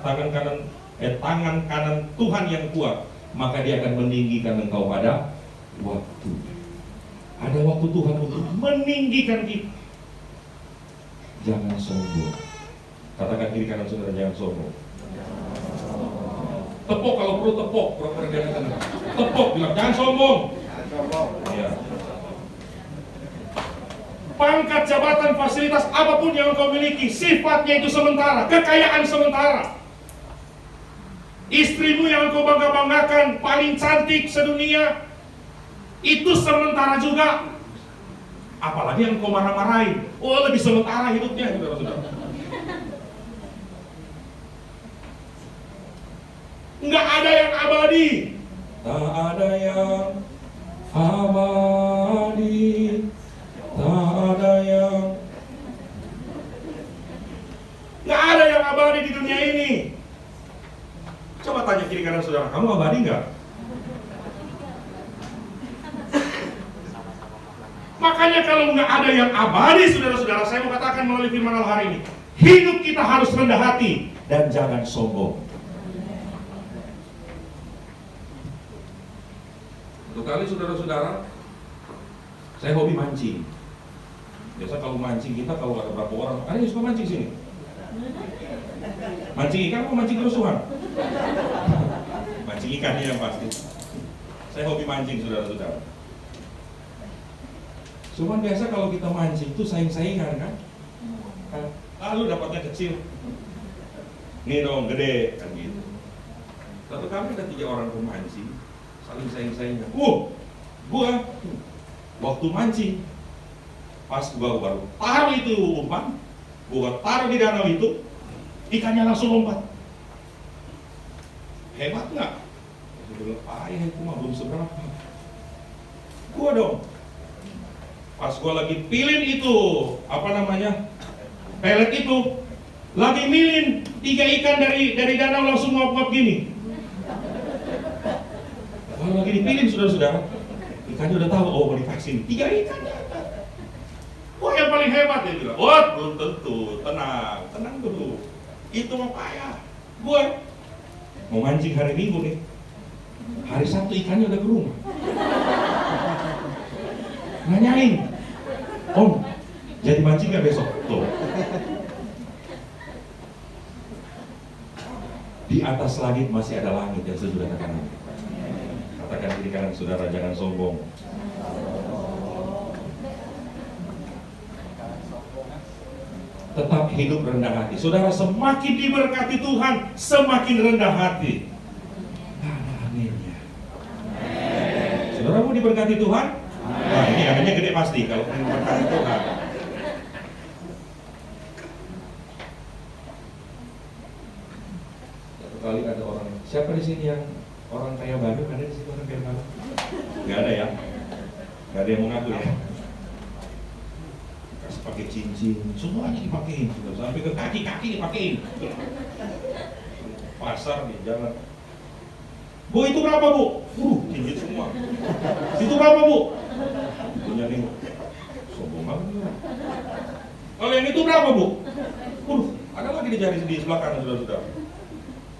tangan kanan Tuhan yang kuat, maka Dia akan meninggikan engkau pada waktu. Ada waktu Tuhan untuk meninggikan kita. Jangan sombong. Katakan kiri kanan saudara, jangan sombong. Tepuk kalau perlu tepuk, tepuk bilang jangan sombong. Ya. Pangkat, jabatan, fasilitas apapun yang engkau miliki, sifatnya itu sementara, kekayaan sementara. Istrimu yang engkau bangga-banggakan, paling cantik sedunia, itu sementara juga. Apalagi yang engkau marah-marahin, oh lebih sementara hidupnya, saudara-saudara. Enggak ada yang abadi. Tak ada yang abadi. Tak ada yang. Enggak ada yang abadi di dunia ini. Coba tanya kiri kanan saudara, kamu abadi enggak? Makanya kalau nggak ada yang abadi, saudara-saudara, saya mau katakan melalui firman Allah hari ini, hidup kita harus rendah hati dan jangan sombong. Satu kali saudara-saudara, saya hobi mancing. Biasa kalau mancing kita, kalau ada berapa orang, ada yang suka mancing sini? Mancing ikan atau mancing kerusuhan? Mancing ikannya yang pasti. Saya hobi mancing, saudara-saudara. Cuman biasa kalau kita mancing itu saing-saingan kan? Lalu dapatnya kecil, nih dong gede kan gitu. Satu kali ada 3 orang pemancing saling saing-saingan. Gua waktu mancing pas gua baru taruh itu umpan, gua taruh di danau itu, ikannya langsung lompat. Hebat nggak? Payah itu mah belum seberapa. Gua dong. Pas gue lagi pilin itu, pelet itu, lagi milin 3 ikan dari danau langsung ngop-ngop gini. Kalau lagi dipilin saudara-saudara, ikannya udah tahu, oh mau divaksin, 3 ikan. Wah yang paling hebat dia bilang, wah belum tentu, tenang dulu. Itu mah payah. Gue mau mancing hari Minggu nih, hari Sabtu ikannya udah ke rumah. Nanyain, Om, jadi mancing gak besok? Tuh. Di atas langit masih ada langit yang sesudah kanan. Katakan kiri kanan saudara, jangan sombong. Tetap hidup rendah hati. Saudara, semakin diberkati Tuhan, semakin rendah hati. Amin. Saudara mau diberkati Tuhan? Nah, ini adanya gede pasti kalau diberkati Tuhan. Satu kali ada orang, siapa di sini yang orang kaya baru? Ada di sini orang kaya baru? Gak ada ya? Gak ada yang mengaku ya? Kasih pakai cincin, semuanya dipakein, sampai ke kaki dipakein. Pasar di jalan. Bu itu berapa bu? Cincin semua. Itu berapa bu? Punya nih, sombong banget. Kalau yang itu berapa bu? Ada lagi di jari di sebelah kanan saudara-saudara.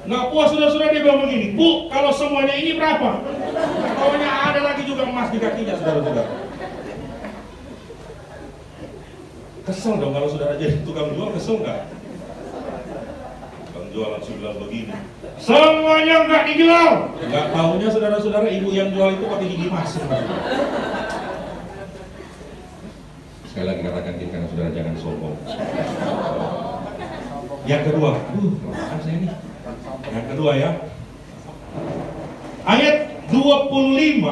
Nggak puas saudara-saudara dia bilang begini, bu kalau semuanya ini berapa? Taunya ada lagi juga emas di kakinya saudara-saudara. Kesel dong kalau saudara jadi tukang jual, kesel nggak? Tukang jual langsung bilang begini, semuanya nggak dijual. Nggak taunya saudara-saudara ibu yang jual itu pakai gigi emas. Sekali lagi katakan kiri kanan saudara, jangan sombong. Yang kedua, apaan saya ini? Yang kedua ya, ayat 25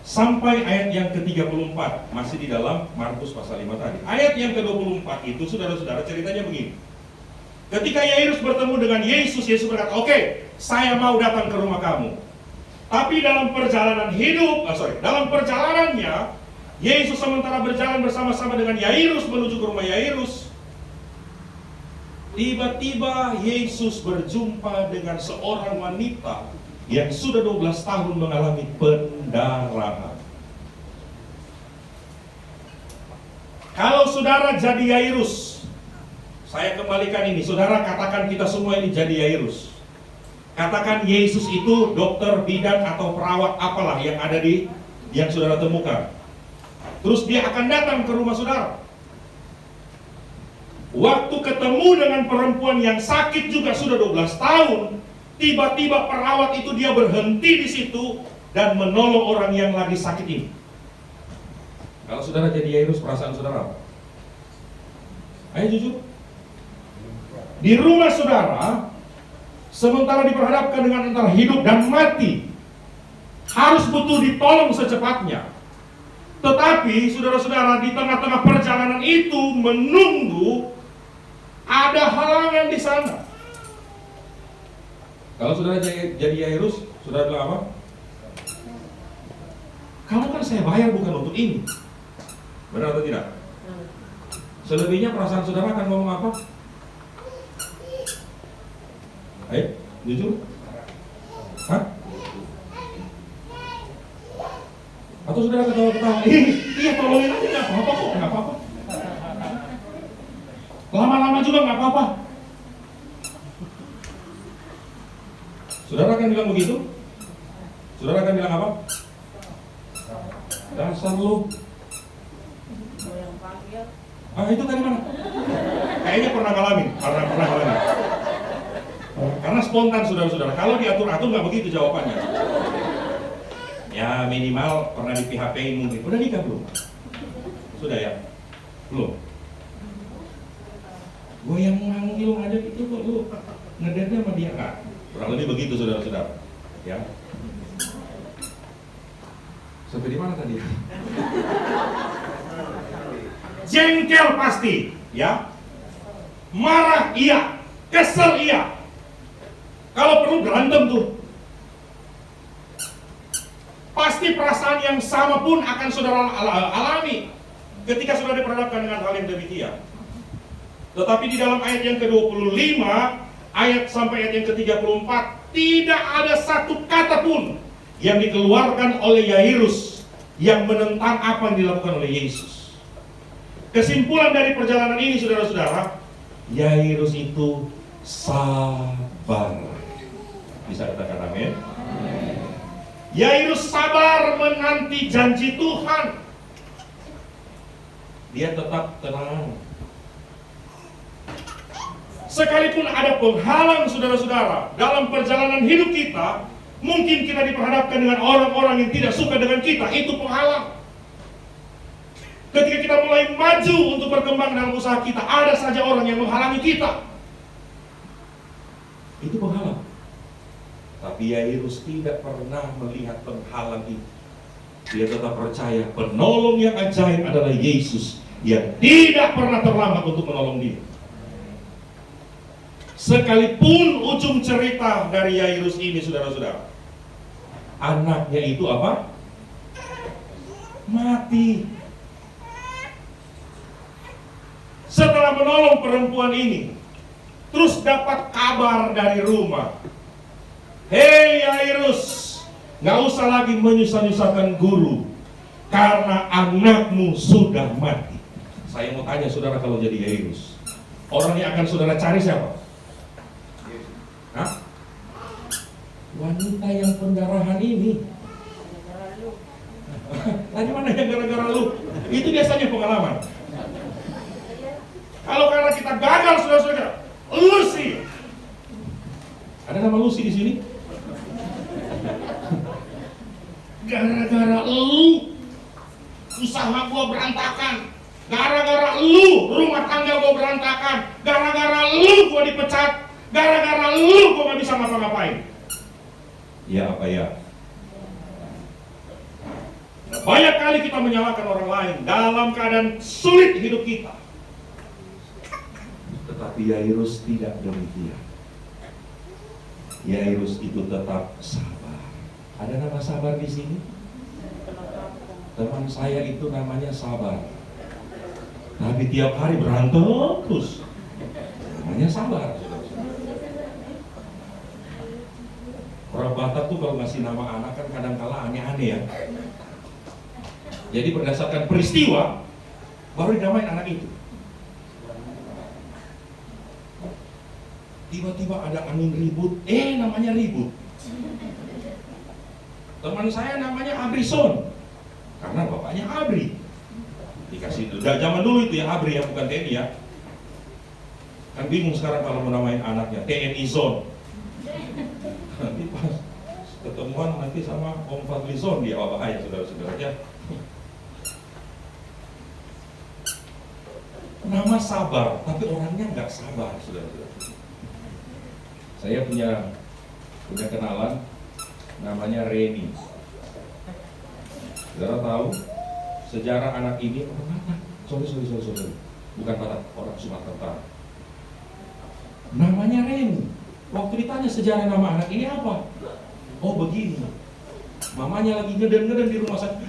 sampai ayat yang ke-34 masih di dalam Markus pasal 5 tadi. Ayat yang ke-24 itu saudara-saudara ceritanya begini. Ketika Yairus bertemu dengan Yesus, Yesus berkata, oke, saya mau datang ke rumah kamu. Tapi dalam perjalanannya, Yesus sementara berjalan bersama-sama dengan Yairus menuju ke rumah Yairus. Tiba-tiba Yesus berjumpa dengan seorang wanita yang sudah 12 tahun mengalami pendarahan. Kalau saudara jadi Yairus, saya kembalikan ini, saudara katakan kita semua ini jadi Yairus. Katakan Yesus itu dokter, bidan, atau perawat apalah yang ada yang saudara temukan. Terus dia akan datang ke rumah saudara. Waktu ketemu dengan perempuan yang sakit juga sudah 12 tahun, tiba-tiba perawat itu dia berhenti di situ dan menolong orang yang lagi sakit ini. Kalau saudara jadi Yairus, perasaan saudara apa? Ayo jujur. Di rumah saudara, sementara diperhadapkan dengan antara hidup dan mati, harus butuh ditolong secepatnya. Tetapi saudara-saudara, di tengah-tengah perjalanan itu menunggu, ada halangan di sana. Kalau saudara jadi Yairus, saudara bilang apa? Kamu kan saya bayar bukan untuk ini. Benar atau tidak? Selebihnya perasaan saudara akan ngomong apa? Ayo, jujur. Hah? Atau saudara ketawa-ketawa? Iya tolongin aja, nggak apa-apa kok, nggak apa-apa. Lama-lama juga nggak apa-apa. Saudara akan bilang begitu? Saudara akan bilang apa? Dasar lu. Itu tadi mana? Kayaknya pernah ngalamin, pernah ngalamin. Karena spontan saudara-saudara. Kalau diatur-atur nggak begitu jawabannya. Ya minimal pernah di PHP-in mungkin. Udah nikah belum? Sudah ya? Belum? Gue yang manggil aja gitu kok lu ngedetnya sama dia kan? Kurang lebih begitu saudara-saudara. Ya. Sampai di mana tadi? Jengkel pasti, ya. Marah iya, kesel iya. Kalau perlu berantem tuh. Pasti perasaan yang sama pun akan saudara alami ketika saudara diperhadapkan dengan hal yang demikian. Tetapi di dalam ayat yang ke-25, ayat sampai ayat yang ke-34, tidak ada satu kata pun yang dikeluarkan oleh Yairus yang menentang apa yang dilakukan oleh Yesus. Kesimpulan dari perjalanan ini saudara-saudara, Yairus itu sabar. Bisa katakan amin? Yairus sabar menanti janji Tuhan. Dia tetap tenang. Sekalipun ada penghalang saudara-saudara dalam perjalanan hidup kita, mungkin kita diperhadapkan dengan orang-orang yang tidak suka dengan kita, itu penghalang. Ketika kita mulai maju untuk berkembang dalam usaha kita, ada saja orang yang menghalangi kita. Itu penghalang. Tapi Yairus tidak pernah melihat penghalang itu. Dia tetap percaya penolong yang ajaib adalah Yesus yang tidak pernah terlambat untuk menolong dia. Sekalipun ujung cerita dari Yairus ini saudara-saudara, anaknya itu apa? Mati. Setelah menolong perempuan ini, terus dapat kabar dari rumah, hei Yairus, gak usah lagi menyusah-nyusahkan guru, karena anakmu sudah mati. Saya mau tanya saudara, kalau jadi Yairus, orang yang akan saudara cari siapa? Hah? Wanita yang pendarahan ini. Tadi mana yang gara-gara lu? Itu biasanya pengalaman. Kalau karena kita gagal saudara-saudara, Lucy. Ada nama Lucy di sini? Gara-gara lu, usaha gua berantakan. Gara-gara lu, rumah tangga gua berantakan. Gara-gara lu gua dipecat. Gara-gara lu gua gak bisa ngapa-ngapain. Ya apa ya? Banyak kali kita menyalahkan orang lain dalam keadaan sulit hidup kita. Tetapi Yairus tidak demikian. Yairus itu tetap sabar. Ada nama sabar di sini? Teman saya itu namanya sabar. Tapi tiap hari berantem terus. namanya sabar, saudara-saudara. Orang Batak tuh kalau ngasih nama anak kan kadang-kala aneh-aneh ya. Jadi berdasarkan peristiwa baru dinamain anak itu. Tiba-tiba ada angin ribut, namanya ribut. Teman saya namanya Abrison, karena bapaknya Abri. Dikasih itu, zaman dulu itu ya Abri ya, bukan TNI ya. Kan bingung sekarang kalau mau namain anaknya TNI Zone. Nanti pas ketemuan nanti sama Om Fadli Zone, dia bahaya saudara-saudaranya. Nama sabar, tapi orangnya nggak sabar, saudara-saudara. Saya punya kenalan, namanya Reni. Saudara tahu sejarah anak ini orang Batak? Sorry, bukan Batak, orang Sumatera Utara. Namanya Reni. Waktu ditanya sejarah nama anak ini apa? Oh begini, mamanya lagi ngeden-ngeden di rumah sakit.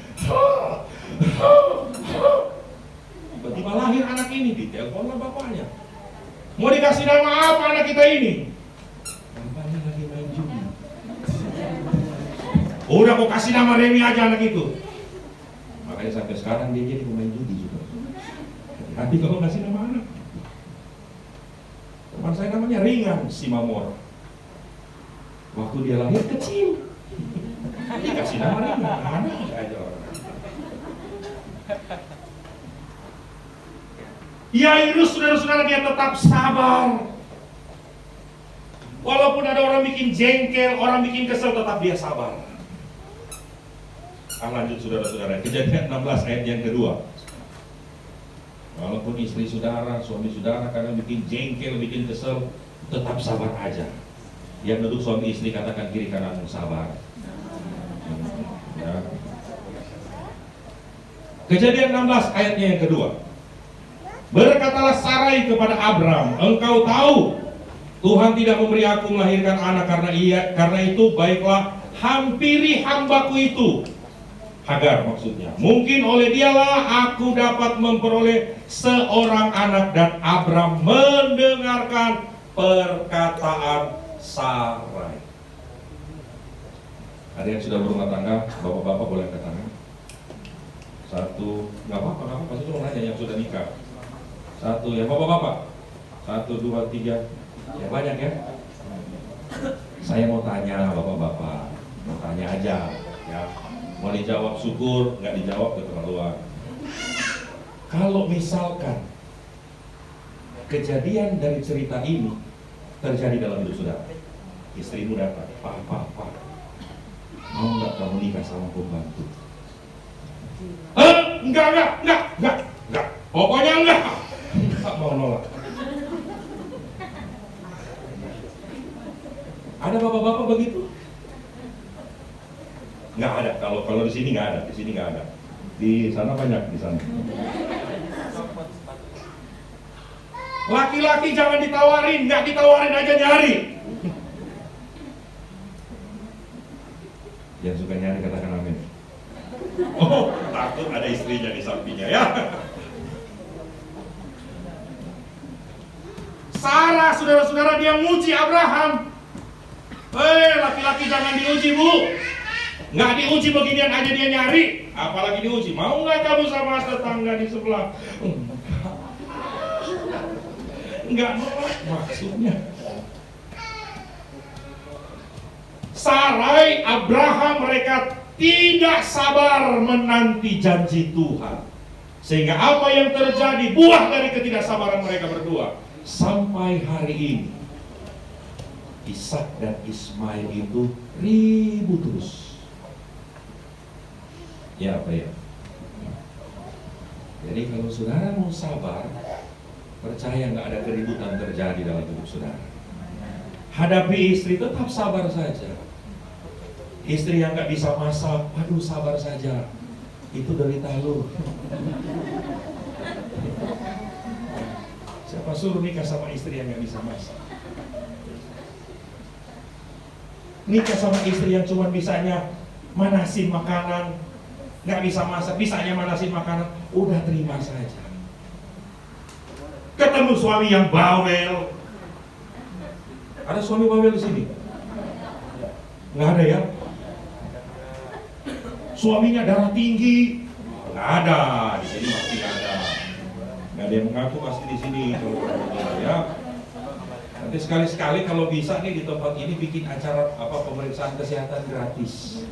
Tiba-tiba lahir anak ini, diteleponlah bapaknya. Mau dikasih nama apa anak kita ini? Bapaknya lagi main judi. Udah kok kasih nama Remi aja anak itu. Makanya sampai sekarang dia jadi pemain judi juga. Hati kalau kasih nama anak. Teman saya namanya Ringan Simamor. Waktu dia lahir kecil, dikasih nama Ringan. Anak aja orang. Yairus, saudara-saudara, dia tetap sabar. Walaupun ada orang bikin jengkel, orang bikin kesel, tetap dia sabar. Lanjut saudara-saudara, Kejadian 16 ayat yang kedua. Walaupun istri saudara, suami saudara kadang bikin jengkel, bikin kesel, tetap sabar aja. Yang duduk suami istri katakan kiri kananmu sabar. Ya. Kejadian 16 ayatnya yang kedua. Berkatalah Sarai kepada Abram, engkau tahu Tuhan tidak memberi aku melahirkan anak karena itu baiklah hampiri hambaku itu, Hagar maksudnya. Mungkin oleh dialah aku dapat memperoleh seorang anak. Dan Abram mendengarkan perkataan Sarai. Ada yang sudah berumah tangga, bapak-bapak boleh angkat tangan. Satu, nggak apa-apa, pasti cuma nanya yang sudah nikah. Satu ya bapak-bapak. 1, 2, 3. Ya banyak ya. Saya mau tanya bapak-bapak, mau tanya aja ya. Mau dijawab syukur, nggak dijawab keterlaluan. Kalau misalkan kejadian dari cerita ini terjadi dalam hidup saudara, istrimu datang, Pak, mau nggak kamu nikah sama pembantu? Enggak. Pokoknya enggak. Tak mau nolak. Ada bapak-bapak begitu? Nggak ada. Kalau di sini nggak ada. Di sini nggak ada. Di sana banyak di sana. Laki-laki jangan ditawarin, nggak ditawarin aja nyari. Yang suka nyari katakan amin. Oh, takut ada istrinya di sampingnya ya. Sarah, saudara-saudara, dia muji Abraham. Laki-laki jangan diuji, Bu. Nggak diuji beginian aja dia nyari, apalagi diuji. Mau nggak kamu sama tetangga di sebelah? Nggak nolak maksudnya. Sarai, Abraham, mereka tidak sabar menanti janji Tuhan. Sehingga apa yang terjadi buah dari ketidaksabaran mereka berdua. Sampai hari ini Ishak dan Ismail itu ribut terus. Ya apa ya? Jadi kalau saudara mau sabar, percaya nggak ada keributan terjadi dalam hidup saudara. Hadapi istri, tetap sabar saja. Istri yang nggak bisa masak, aduh sabar saja. Itu derita lu. Siapa suruh nikah sama istri yang nggak bisa masak? Nikah sama istri yang cuma bisanya manasin makanan, nggak bisa masak, bisanya manasin makanan, udah terima saja. Ketemu suami yang bawel, Ada suami bawel di sini? Nggak ada ya? Suaminya darah tinggi? Nggak ada, di sini pasti nggak ada. Nggak ada yang mengaku pasti di sini kalau ya. Nanti sekali-sekali kalau bisa nih di tempat ini bikin acara pemeriksaan kesehatan gratis.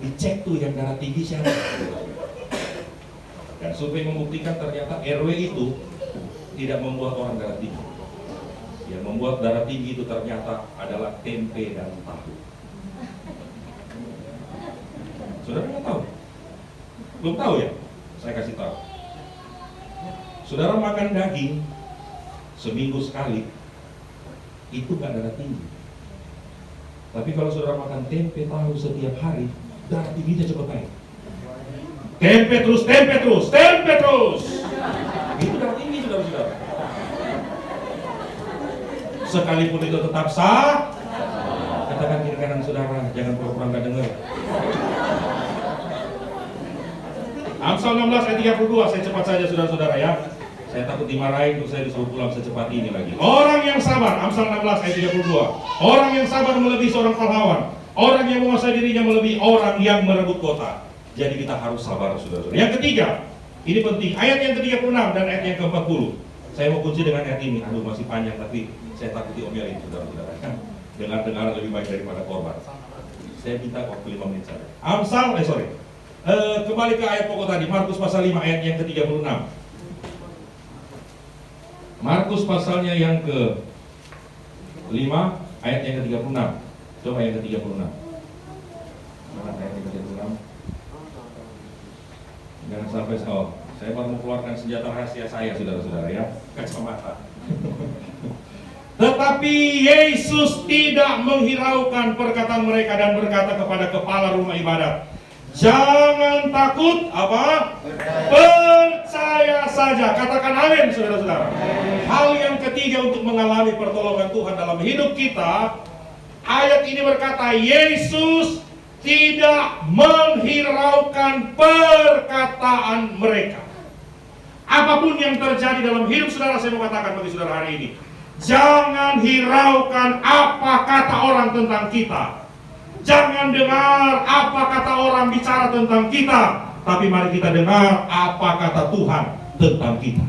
Dicek tuh yang darah tinggi siapa. Dan survei membuktikan ternyata RW itu tidak membuat orang darah tinggi. Yang membuat darah tinggi itu ternyata adalah tempe dan tahu. Saudara nggak tahu? Belum tahu ya? Saya kasih tahu. Saudara makan daging seminggu sekali, itu nggak darah tinggi. Tapi kalau saudara makan tempe tahu setiap hari, darah tingginya cepat naik. Tempe terus, tempe terus, tempe terus. Itu darah tinggi, saudara-saudara. Sekalipun itu tetap sah, katakan kiri kanan saudara, jangan pura-pura nggak dengar. Amsal 16 ayat 32, saya cepat saja saudara-saudara ya. Saya takut dimarahin untuk saya disuruh pulang secepat ini lagi. Orang yang sabar, Amsal 16 ayat 32. Orang yang sabar melebihi seorang pahlawan. Orang yang menguasai dirinya melebihi orang yang merebut kota. Jadi kita harus sabar saudara-saudara. Yang ketiga, ini penting, ayat yang ke-36 dan ayat yang ke-40. Saya mau kunci dengan ayat ini. Aduh masih panjang tapi saya takut diomelin saudara-saudara. Dengar-dengar lebih baik daripada korban. Saya minta waktu 5 menit saja. Kembali ke ayat pokok tadi, Markus pasal 5 ayat yang ke-36. Markus pasalnya yang ke-5 ayat yang ke-36. Coba yang ke-36. Mana ayat yang ke-36? Jangan sampai saya baru mau keluarkan senjata rahasia saya, saudara-saudara ya, kacamata. Tetapi Yesus tidak menghiraukan perkataan mereka dan berkata kepada kepala rumah ibadat, jangan takut, apa? Percaya saja. Katakan amin, saudara-saudara. Hal yang ketiga untuk mengalami pertolongan Tuhan dalam hidup kita, ayat ini berkata Yesus tidak menghiraukan perkataan mereka. Apapun yang terjadi dalam hidup saudara, saya mau katakan bagi saudara hari ini, jangan hiraukan apa kata orang tentang kita. Jangan dengar apa kata orang bicara tentang kita, tapi mari kita dengar apa kata Tuhan tentang kita.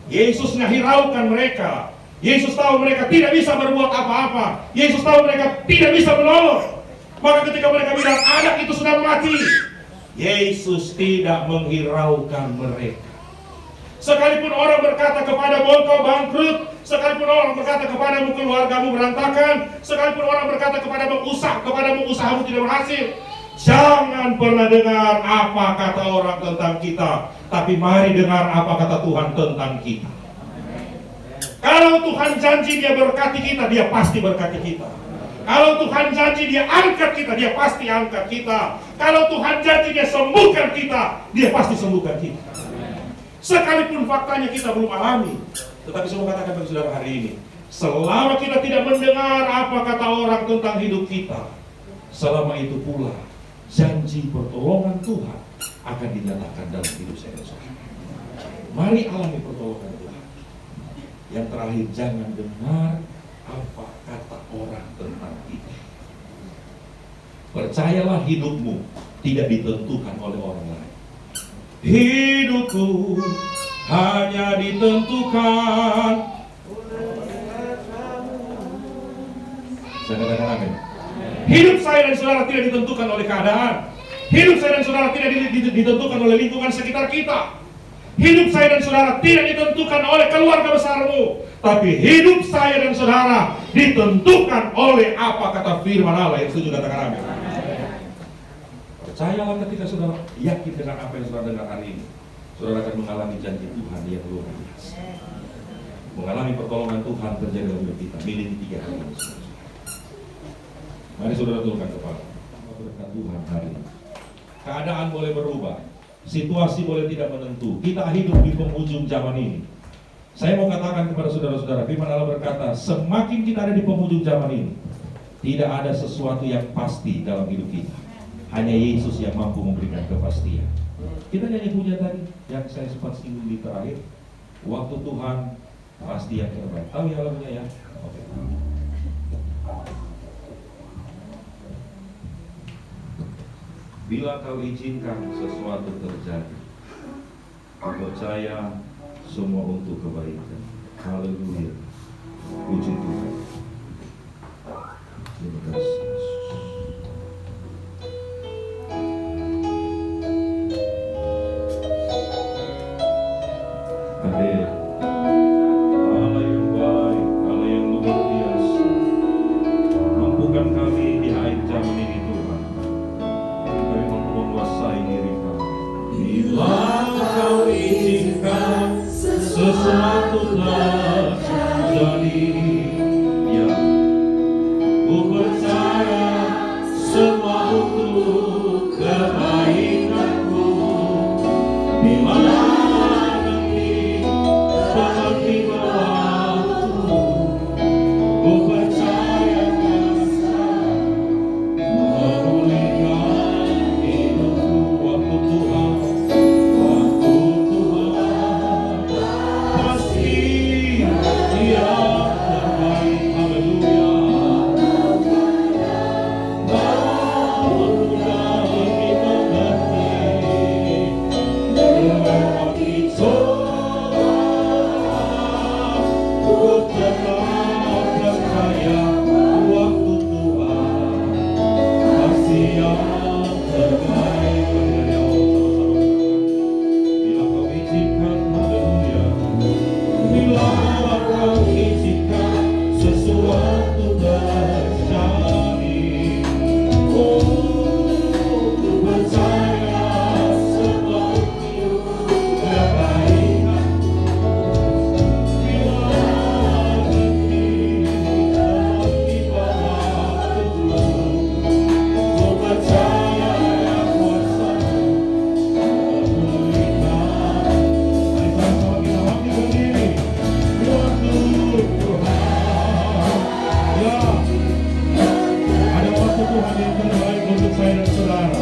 Yesus nggak hiraukan mereka. Yesus tahu mereka tidak bisa berbuat apa-apa. Yesus tahu mereka tidak bisa menolong. Maka ketika mereka bilang anak itu sudah mati, Yesus tidak menghiraukan mereka. Sekalipun orang berkata kepadamu engkau bangkrut, sekalipun orang berkata kepadamu keluargamu berantakan, sekalipun orang berkata kepadamu usahamu tidak berhasil, jangan pernah dengar apa kata orang tentang kita, tapi mari dengar apa kata Tuhan tentang kita. Kalau Tuhan janji dia berkati kita, dia pasti berkati kita. Kalau Tuhan janji dia angkat kita, dia pasti angkat kita. Kalau Tuhan janji dia sembuhkan kita, dia pasti sembuhkan kita. Sekalipun faktanya kita belum alami, tetapi saya mau katakan bagi saudara hari ini, selama kita tidak mendengar apa kata orang tentang hidup kita, selama itu pula janji pertolongan Tuhan akan dinyatakan dalam hidup saya dan saudara. Mari alami pertolongan Tuhan. Yang terakhir, jangan dengar apa kata orang tentang kita. Percayalah hidupmu tidak ditentukan oleh orang lain. Hidupku hanya ditentukan. Saya katakan amin. Hidup saya dan saudara tidak ditentukan oleh keadaan. Hidup saya dan saudara tidak ditentukan oleh lingkungan sekitar kita. Hidup saya dan saudara tidak ditentukan oleh keluarga besarmu, tapi hidup saya dan saudara ditentukan oleh apa kata firman Allah. Yang setuju katakan amin. Percayalah ketika saudara yakin dengan apa yang saudara dengar hari ini, saudara akan mengalami janji Tuhan yang luar biasa. Mengalami pertolongan Tuhan terjadi dalam hidup kita. Pilih 3 hal ini. Mari saudara tundukkan kepala. Berkat Tuhan hari ini. Keadaan boleh berubah, situasi boleh tidak menentu. Kita hidup di penghujung zaman ini. Saya mau katakan kepada saudara-saudara, firman Allah berkata, semakin kita ada di penghujung zaman ini, tidak ada sesuatu yang pasti dalam hidup kita. Hanya Yesus yang mampu memberikan kepastian. Kita nyanyi pujian tadi yang saya sempat singgung di terakhir. Waktu Tuhan pasti yang terbaik. Tahu ya lagunya ya? Oke. Bila kau izinkan sesuatu terjadi, aku percaya semua untuk kebaikan. Haleluya. Puji Tuhan. Terima kasih. Amin. Allah yang baik, Allah yang luar biasa. Mampukan kami di akhir zaman ini Tuhan. Kami mampu menguasai diri kami. Bila kau izinkan sesuatu terjadi, ya, ku percaya semua untuk kebaikanku. Bila nanti seperti waktu, ku percaya kuasa memulihkan hidupku. Waktu Tuhan, pasti Dia terbaik. Haleluya. Mudah bagi mengerti, melewati coba, ku tetap percaya waktu Tuhan pasti yang terbaik. Dari awal sama-sama, bila kau izinkan, haleluya. Bila kau izinkan sesuatu terjadi, oh, ku percaya semua untuk kebaikan. Bila nanti tiba waktu, ku percaya kuasa memulihkan. Mari sama-sama kita bangkit berdiri. Waktu Tuhan, ya, ada waktu Tuhan yang terbaik untuk saya dan saudara.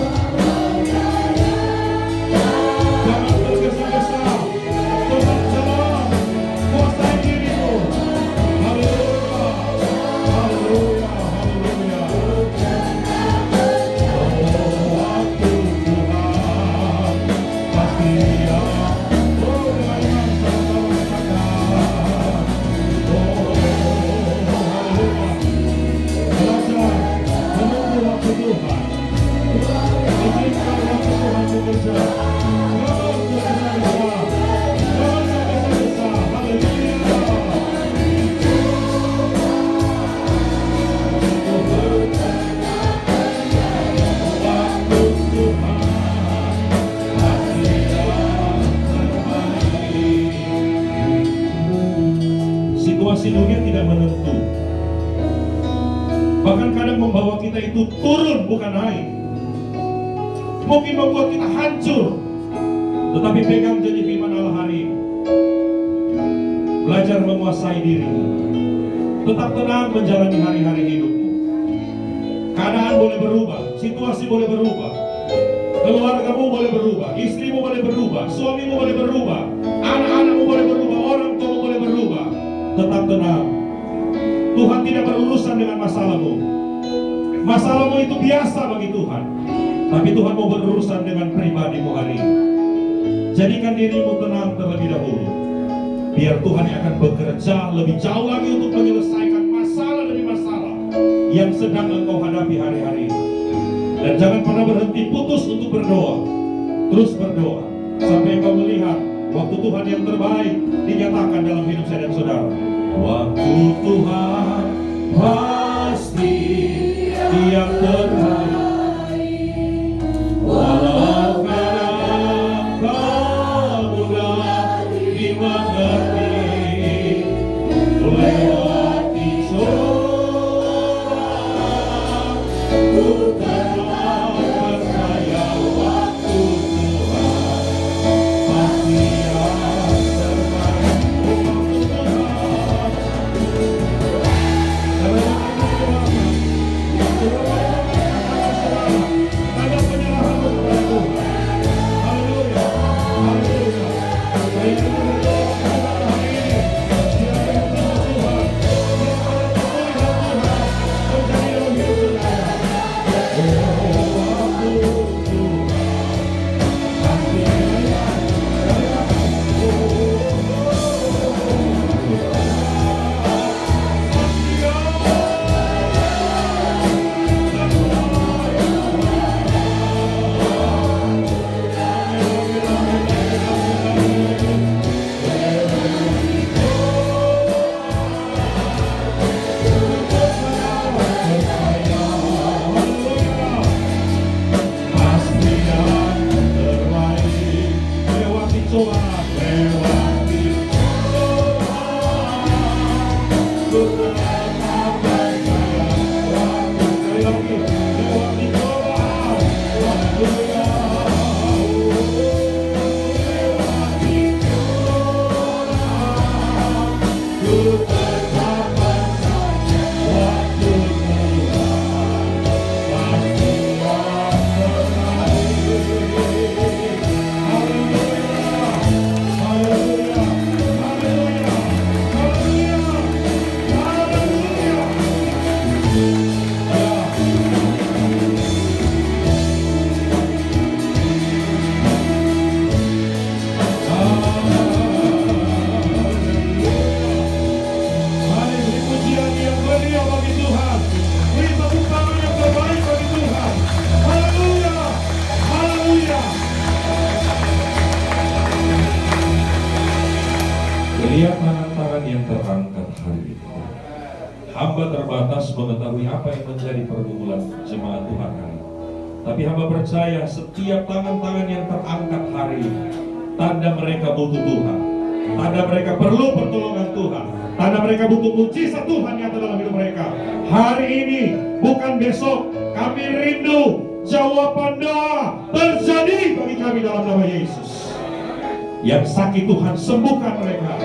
Jangan tergesa-gesa, tetap jalan, kuasai dirimu. Haleluya, haleluya, haleluya. Oh, waktu Tuhan pasti Dia. Oh, dengan iman sama-sama katakan, oh, haleluya. Belajar menunggu waktu Tuhan. Izinkan waktu Tuhan bekerja. Jangan tergesa-gesa, jangan tergesa-gesa. Haleluya. Waktu Tuhan pasti yang terbaik. Situasi dunia tidak menentu. Bahkan kadang membawa kita itu turun bukan naik. Mungkin membuat kita hancur. Tetapi pegang janji firman Allah hari ini. Belajar menguasai diri. Tetap tenang menjalani hari-hari hidupmu. Keadaan boleh berubah, situasi boleh berubah, keluargamu boleh berubah, istrimu boleh berubah, suamimu boleh berubah, anak-anakmu boleh berubah, orang tuamu boleh berubah. Tetap tenang. Tuhan tidak berurusan dengan masalahmu. Masalahmu itu biasa bagi Tuhan. Tapi Tuhan mau berurusan dengan pribadimu hari ini. Jadikan dirimu tenang terlebih dahulu. Biar Tuhan yang akan bekerja lebih jauh lagi untuk menyelesaikan masalah demi masalah yang sedang engkau hadapi hari-hari ini. Dan jangan pernah berhenti putus untuk berdoa. Terus berdoa sampai engkau melihat waktu Tuhan yang terbaik dinyatakan dalam hidup saya dan saudara. Waktu Tuhan pasti yang terbaik. Walau kadang kau mudah dimengerti, melewati coba, ku tetap percaya waktu Tuhan pasti yang terbaik. Waktu Tuhan Soa, lewati Soa, ku tetap percaya. Sekali lagi, lewati Soa, haleluya. Lewati Soa, ku tetap percaya. Waktu Tuhan pasti akan berakhir. Haleluya, haleluya, haleluya, haleluya, Mari beri pujian yang meriah bagi Tuhan. Beri tepuk tangan yang terbaik bagi Tuhan. Haleluya, haleluya. Lihat tangan-tangan yang terangkat hari ini. Hamba terbatas mengetahui apa yang menjadi pergumulan jemaat Tuhan hari ini. Tapi hamba percaya setiap tangan-tangan yang terangkat hari ini, tanda mereka butuh Tuhan. Tanda mereka perlu pertolongan Tuhan. Tanda mereka butuh mujizat Tuhan yang ada dalam hidup mereka. Hari ini, bukan besok. Kami rindu jawaban doa terjadi bagi kami dalam nama Yesus. Yang sakit Tuhan sembuhkan mereka.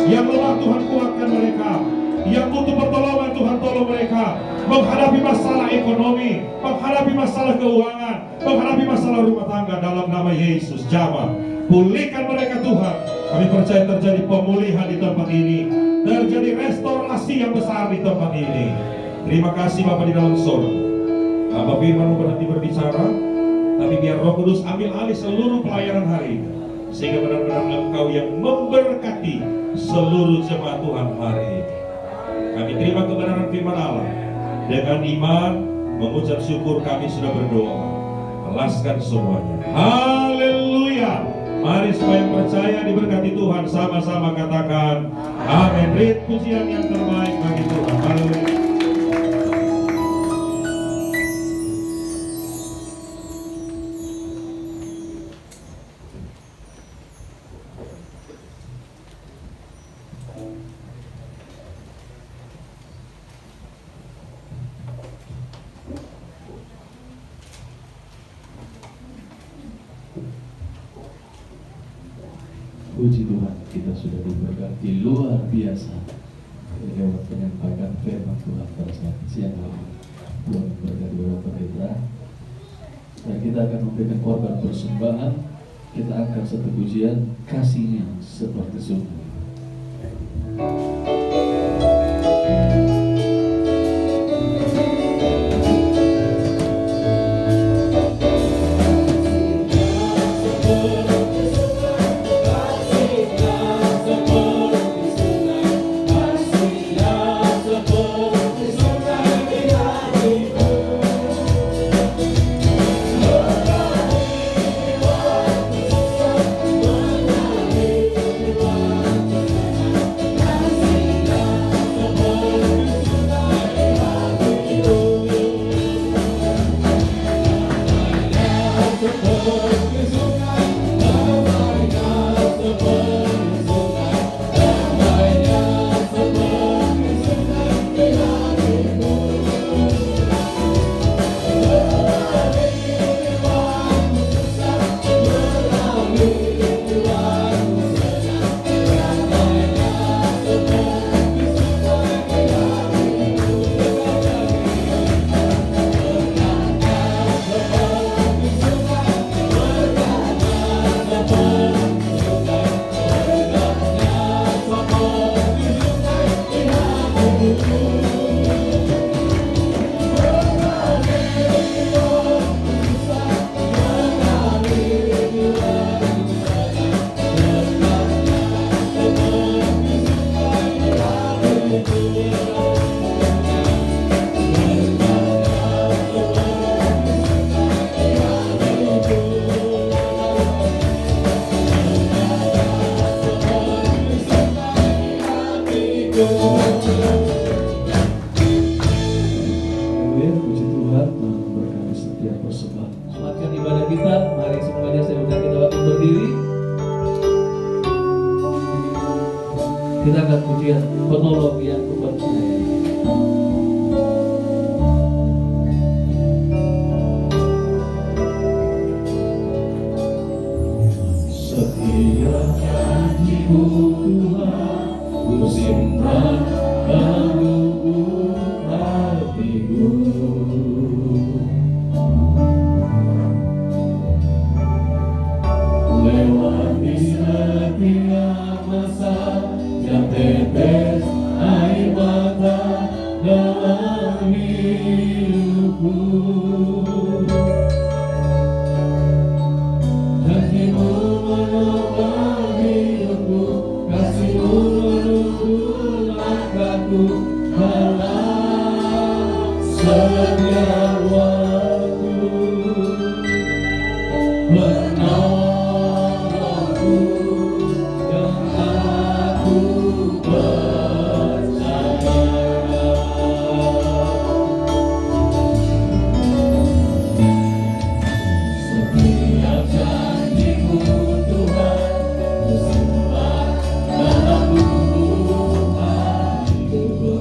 Yang lemah Tuhan kuatkan mereka. Yang butuh pertolongan Tuhan tolong mereka. Menghadapi masalah ekonomi, menghadapi masalah keuangan, menghadapi masalah rumah tangga dalam nama Yesus. Jawab, pulihkan mereka Tuhan. Kami percaya terjadi pemulihan di tempat ini. Terjadi restorasi yang besar di tempat ini. Terima kasih Bapak di dalam surga. Bapak firman berhenti berbicara, tapi biar Roh Kudus ambil alih seluruh pelayanan hari ini. Sehingga benar-benar Engkau yang memberkati seluruh jemaat Tuhan hari ini. Kami terima kebenaran firman Allah. Dengan iman, mengucap syukur kami sudah berdoa. Alaskan semuanya. Haleluya. Mari supaya yang percaya diberkati Tuhan, sama-sama katakan amin. Beri pujian yang terbaik bagi Tuhan. Haleluya. Puji Tuhan, kita sudah diberkati luar biasa lewat penyampaian firman Tuhan pada saat siang hari. Tuhan memberkati Bapak Pendeta. Dan kita akan memberikan korban persembahan. Kita angkat satu pujian, kasihnya seperti sungai. Selamatkan ibadah kita. Mari semuanya saya undang kita waktu berdiri. Kita akan pujian penolong yang kupercaya. Setiap janji-Mu Tuhan, ku simpan dalam lubuk hatiku. Lewati setiap masa, yang tetes air mata dalam hidupku. Janji-Mu menopang hidupku, kasih-Mu menuntun langkahku dalam setiap waktu. Penolongku yang aku percaya. Setiap janji-Mu Tuhan, ku simpan dalam lubuk hatiku.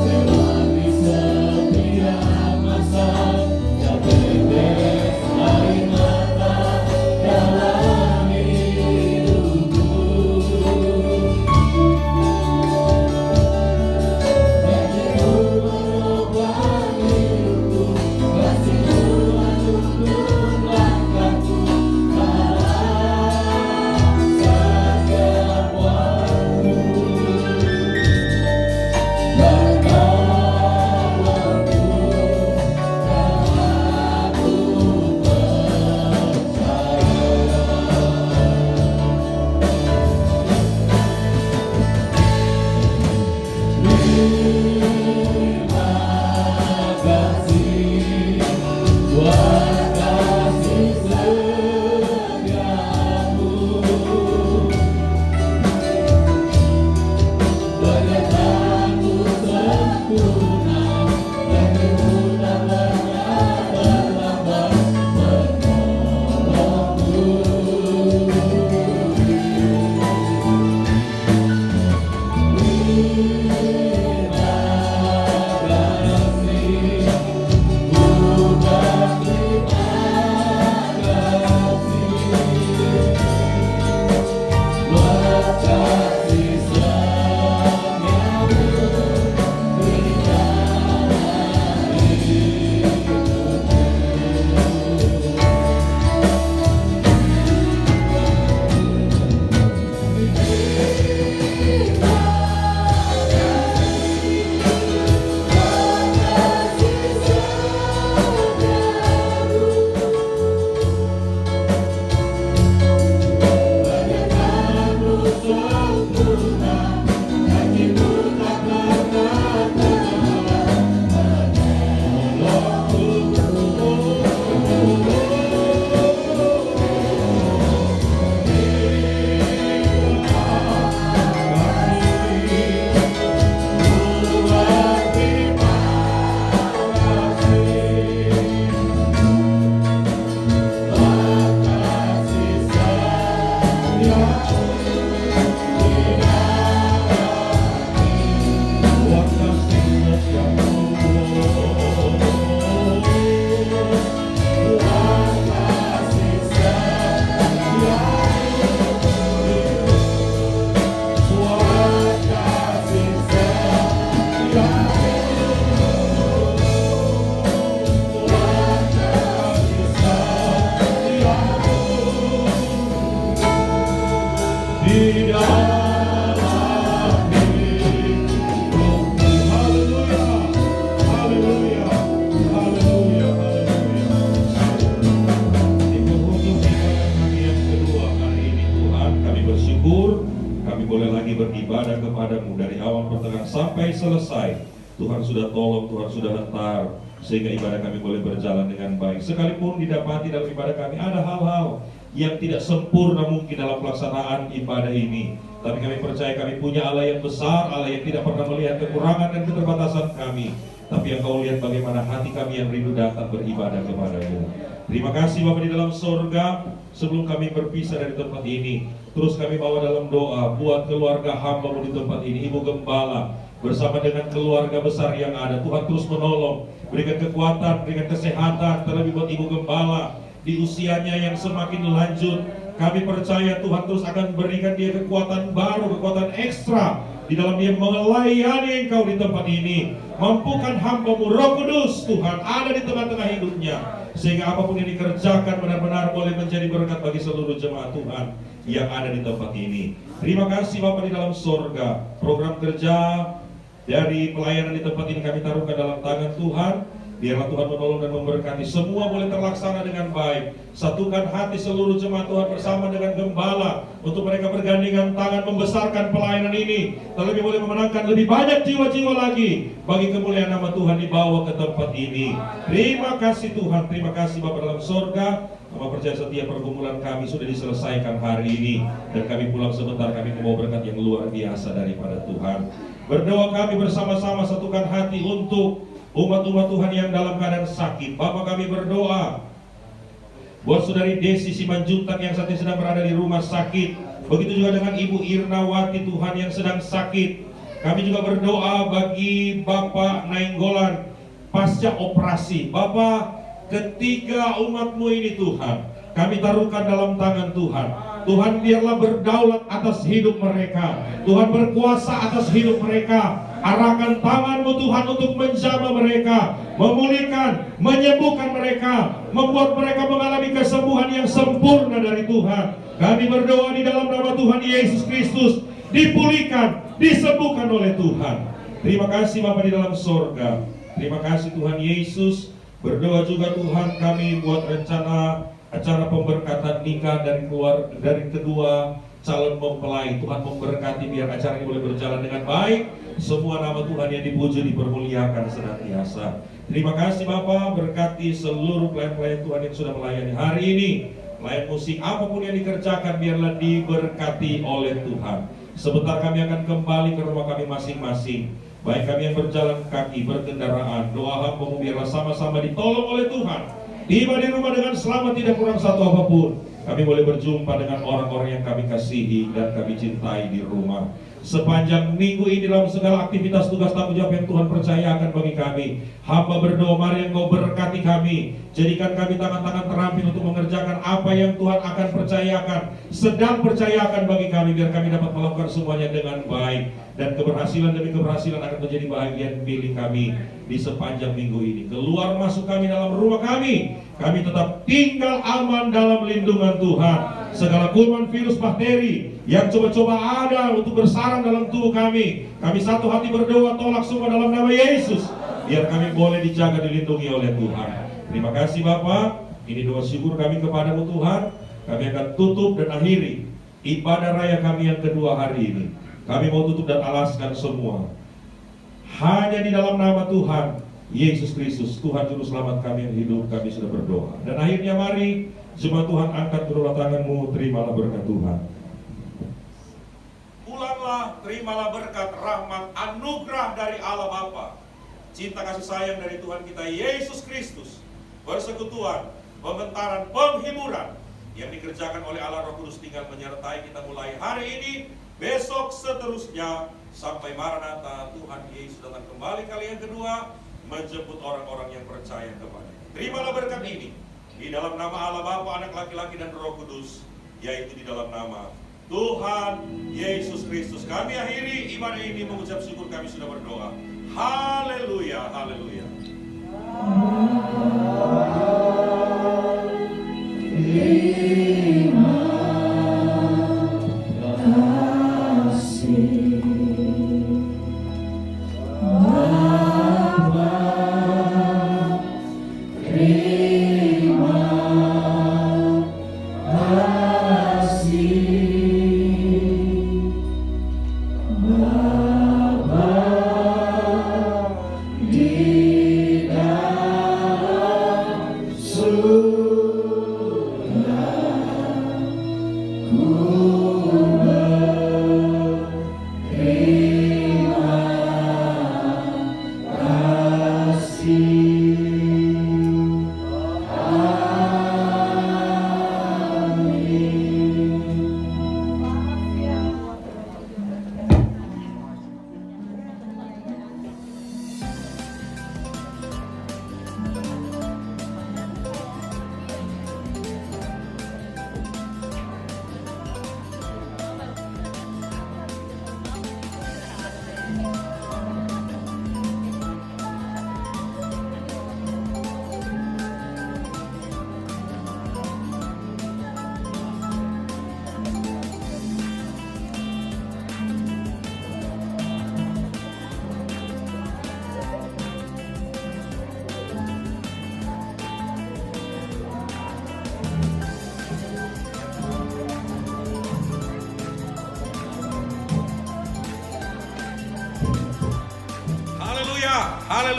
Lewati setiap masa, yang tetes air mata dalam hidupku. Janji-Mu menopang hidupku, kasih-Mu menuntun langkahku dalam setiap waktu. beribadah kepadamu dari awal pertengahan sampai selesai. Tuhan sudah tolong, Tuhan sudah hentar, sehingga ibadah kami boleh berjalan dengan baik. Sekalipun didapati dalam ibadah kami ada hal-hal yang tidak sempurna mungkin dalam pelaksanaan ibadah ini, Tapi kami percaya kami punya Allah yang besar, Allah yang tidak pernah melihat kekurangan dan keterbatasan kami, tapi yang Kau lihat bagaimana hati kami yang rindu datang beribadah kepada-Mu. Terima kasih Bapa di dalam sorga. Sebelum kami berpisah dari tempat ini, terus kami bawa dalam doa buat keluarga hamba-Mu di tempat ini, Ibu Gembala bersama dengan keluarga besar yang ada. Tuhan terus menolong, berikan kekuatan, berikan kesehatan, terlebih buat Ibu Gembala di usianya yang semakin lanjut. Kami percaya Tuhan terus akan berikan dia kekuatan baru, kekuatan ekstra di dalam dia melayani Engkau di tempat ini. Mampukan hamba-Mu Roh Kudus Tuhan ada di tengah-tengah hidupnya, sehingga apapun yang dikerjakan benar-benar boleh menjadi berkat bagi seluruh jemaat Tuhan yang ada di tempat ini. Terima kasih Bapa di dalam sorga. Program kerja dari pelayanan di tempat ini kami taruhkan dalam tangan Tuhan. Biarlah Tuhan menolong dan memberkati, semua boleh terlaksana dengan baik. Satukan hati seluruh jemaat Tuhan bersama dengan Gembala untuk mereka bergandengan tangan membesarkan pelayanan ini, terlebih boleh memenangkan lebih banyak jiwa-jiwa lagi bagi kemuliaan nama Tuhan dibawa ke tempat ini. Terima kasih Tuhan, terima kasih Bapa dalam sorga. Kami percaya setiap pergumulan kami sudah diselesaikan hari ini, dan kami pulang sebentar, kami membawa berkat yang luar biasa daripada Tuhan. Berdoa kami bersama-sama, satukan hati untuk umat-umat Tuhan yang dalam keadaan sakit. Bapa, kami berdoa buat Saudari Desi Simanjuntak yang saat ini sedang berada di rumah sakit. Begitu juga dengan Ibu Irnawati Tuhan yang sedang sakit. Kami juga berdoa bagi Bapak Nainggolan pasca operasi. Bapak, ketiga umat-Mu ini Tuhan, kami taruhkan dalam tangan Tuhan. Tuhan, biarlah berdaulat atas hidup mereka. Tuhan berkuasa atas hidup mereka. Arahkan tangan-Mu Tuhan untuk menjamah mereka, memulihkan, menyembuhkan mereka, membuat mereka mengalami kesembuhan yang sempurna dari Tuhan. Kami berdoa di dalam nama Tuhan Yesus Kristus, dipulihkan, disembuhkan oleh Tuhan. Terima kasih Bapa di dalam sorga. Terima kasih Tuhan Yesus. Berdoa juga Tuhan kami buat rencana acara pemberkatan nikah dari kedua calon mempelai. Tuhan memberkati biar acara ini boleh berjalan dengan baik. Semua nama Tuhan yang dipuji dipermuliakan senantiasa. Terima kasih Bapa, berkati seluruh pelayan-pelayan Tuhan yang sudah melayani hari ini. Pelayan musik apapun yang dikerjakan biarlah diberkati oleh Tuhan. Sebentar kami akan kembali ke rumah kami masing-masing. Baik kami yang berjalan kaki, berkendaraan, doa hamba-Mu biarlah sama-sama ditolong oleh Tuhan. Tiba di rumah dengan selamat, tidak kurang satu apapun. Kami boleh berjumpa dengan orang-orang yang kami kasihi dan kami cintai di rumah. Sepanjang minggu ini dalam segala aktivitas tugas tanggung jawab yang Tuhan percayakan bagi kami, hamba berdoa mari Engkau berkati kami. Jadikan kami tangan-tangan terampil untuk mengerjakan apa yang Tuhan akan percayakan, sedang percayakan bagi kami, biar kami dapat melakukan semuanya dengan baik. Dan keberhasilan demi keberhasilan akan menjadi bahagian milik kami di sepanjang minggu ini. Keluar masuk kami dalam rumah kami tetap tinggal aman dalam lindungan Tuhan. Segala kuman, virus, bakteri yang coba-coba ada untuk bersarang dalam tubuh kami satu hati berdoa, tolak semua dalam nama Yesus, biar kami boleh dijaga, dilindungi oleh Tuhan. Terima kasih Bapak. Ini doa syukur kami kepadamu Tuhan. Kami akan tutup dan akhiri ibadah raya kami yang kedua hari ini. Kami mau tutup dan alaskan semua hanya di dalam nama Tuhan Yesus Kristus, Tuhan Juru Selamat kami yang hidup. Kami sudah berdoa. Dan akhirnya mari jemaat Tuhan angkat kedua tanganmu, terimalah berkat Tuhan. Pulanglah, terimalah berkat, rahmat, anugerah dari Allah Bapa, cinta kasih sayang dari Tuhan kita Yesus Kristus, persekutuan, pementaran, penghiburan yang dikerjakan oleh Allah Roh Kudus tinggal menyertai kita mulai hari ini, besok seterusnya sampai Maranatha Tuhan Yesus datang kembali kali yang kedua menjemput orang-orang yang percaya kepada-Nya. Terimalah berkat ini di dalam nama Allah Bapa, Anak laki-laki dan Roh Kudus, yaitu di dalam nama Tuhan Yesus Kristus. Kami akhiri ibadah ini mengucap syukur, kami sudah berdoa. Haleluya, haleluya. Di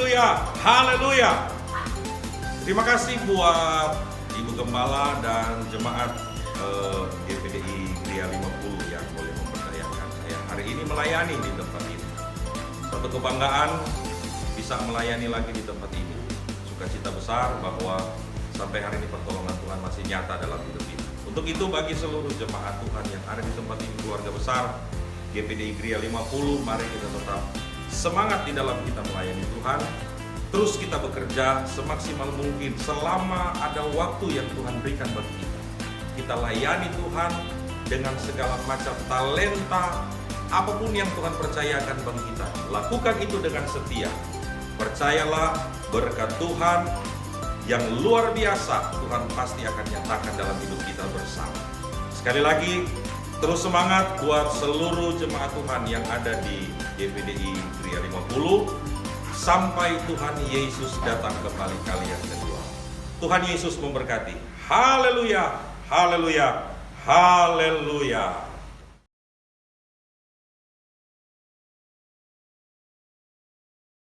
Haleluya, haleluya. Terima kasih buat Ibu Gembala dan jemaat GPDI Gria 50 yang boleh mempercayakan saya hari ini melayani di tempat ini. Satu kebanggaan bisa melayani lagi di tempat ini. Sukacita besar bahwa sampai hari ini pertolongan Tuhan masih nyata dalam hidup ini. Untuk itu bagi seluruh jemaat Tuhan yang ada di tempat ini, keluarga besar GPDI Gria 50, mari kita tetap semangat di dalam kita melayani Tuhan. Terus kita bekerja semaksimal mungkin selama ada waktu yang Tuhan berikan bagi kita. Kita layani Tuhan dengan segala macam talenta, apapun yang Tuhan percayakan bagi kita. Lakukan itu dengan setia. Percayalah berkat Tuhan yang luar biasa Tuhan pasti akan nyatakan dalam hidup kita bersama. Sekali lagi, terus semangat buat seluruh jemaat Tuhan yang ada di GPDI Gria 50 sampai Tuhan Yesus datang kembali kali yang kedua. Tuhan Yesus memberkati. Haleluya, haleluya, haleluya.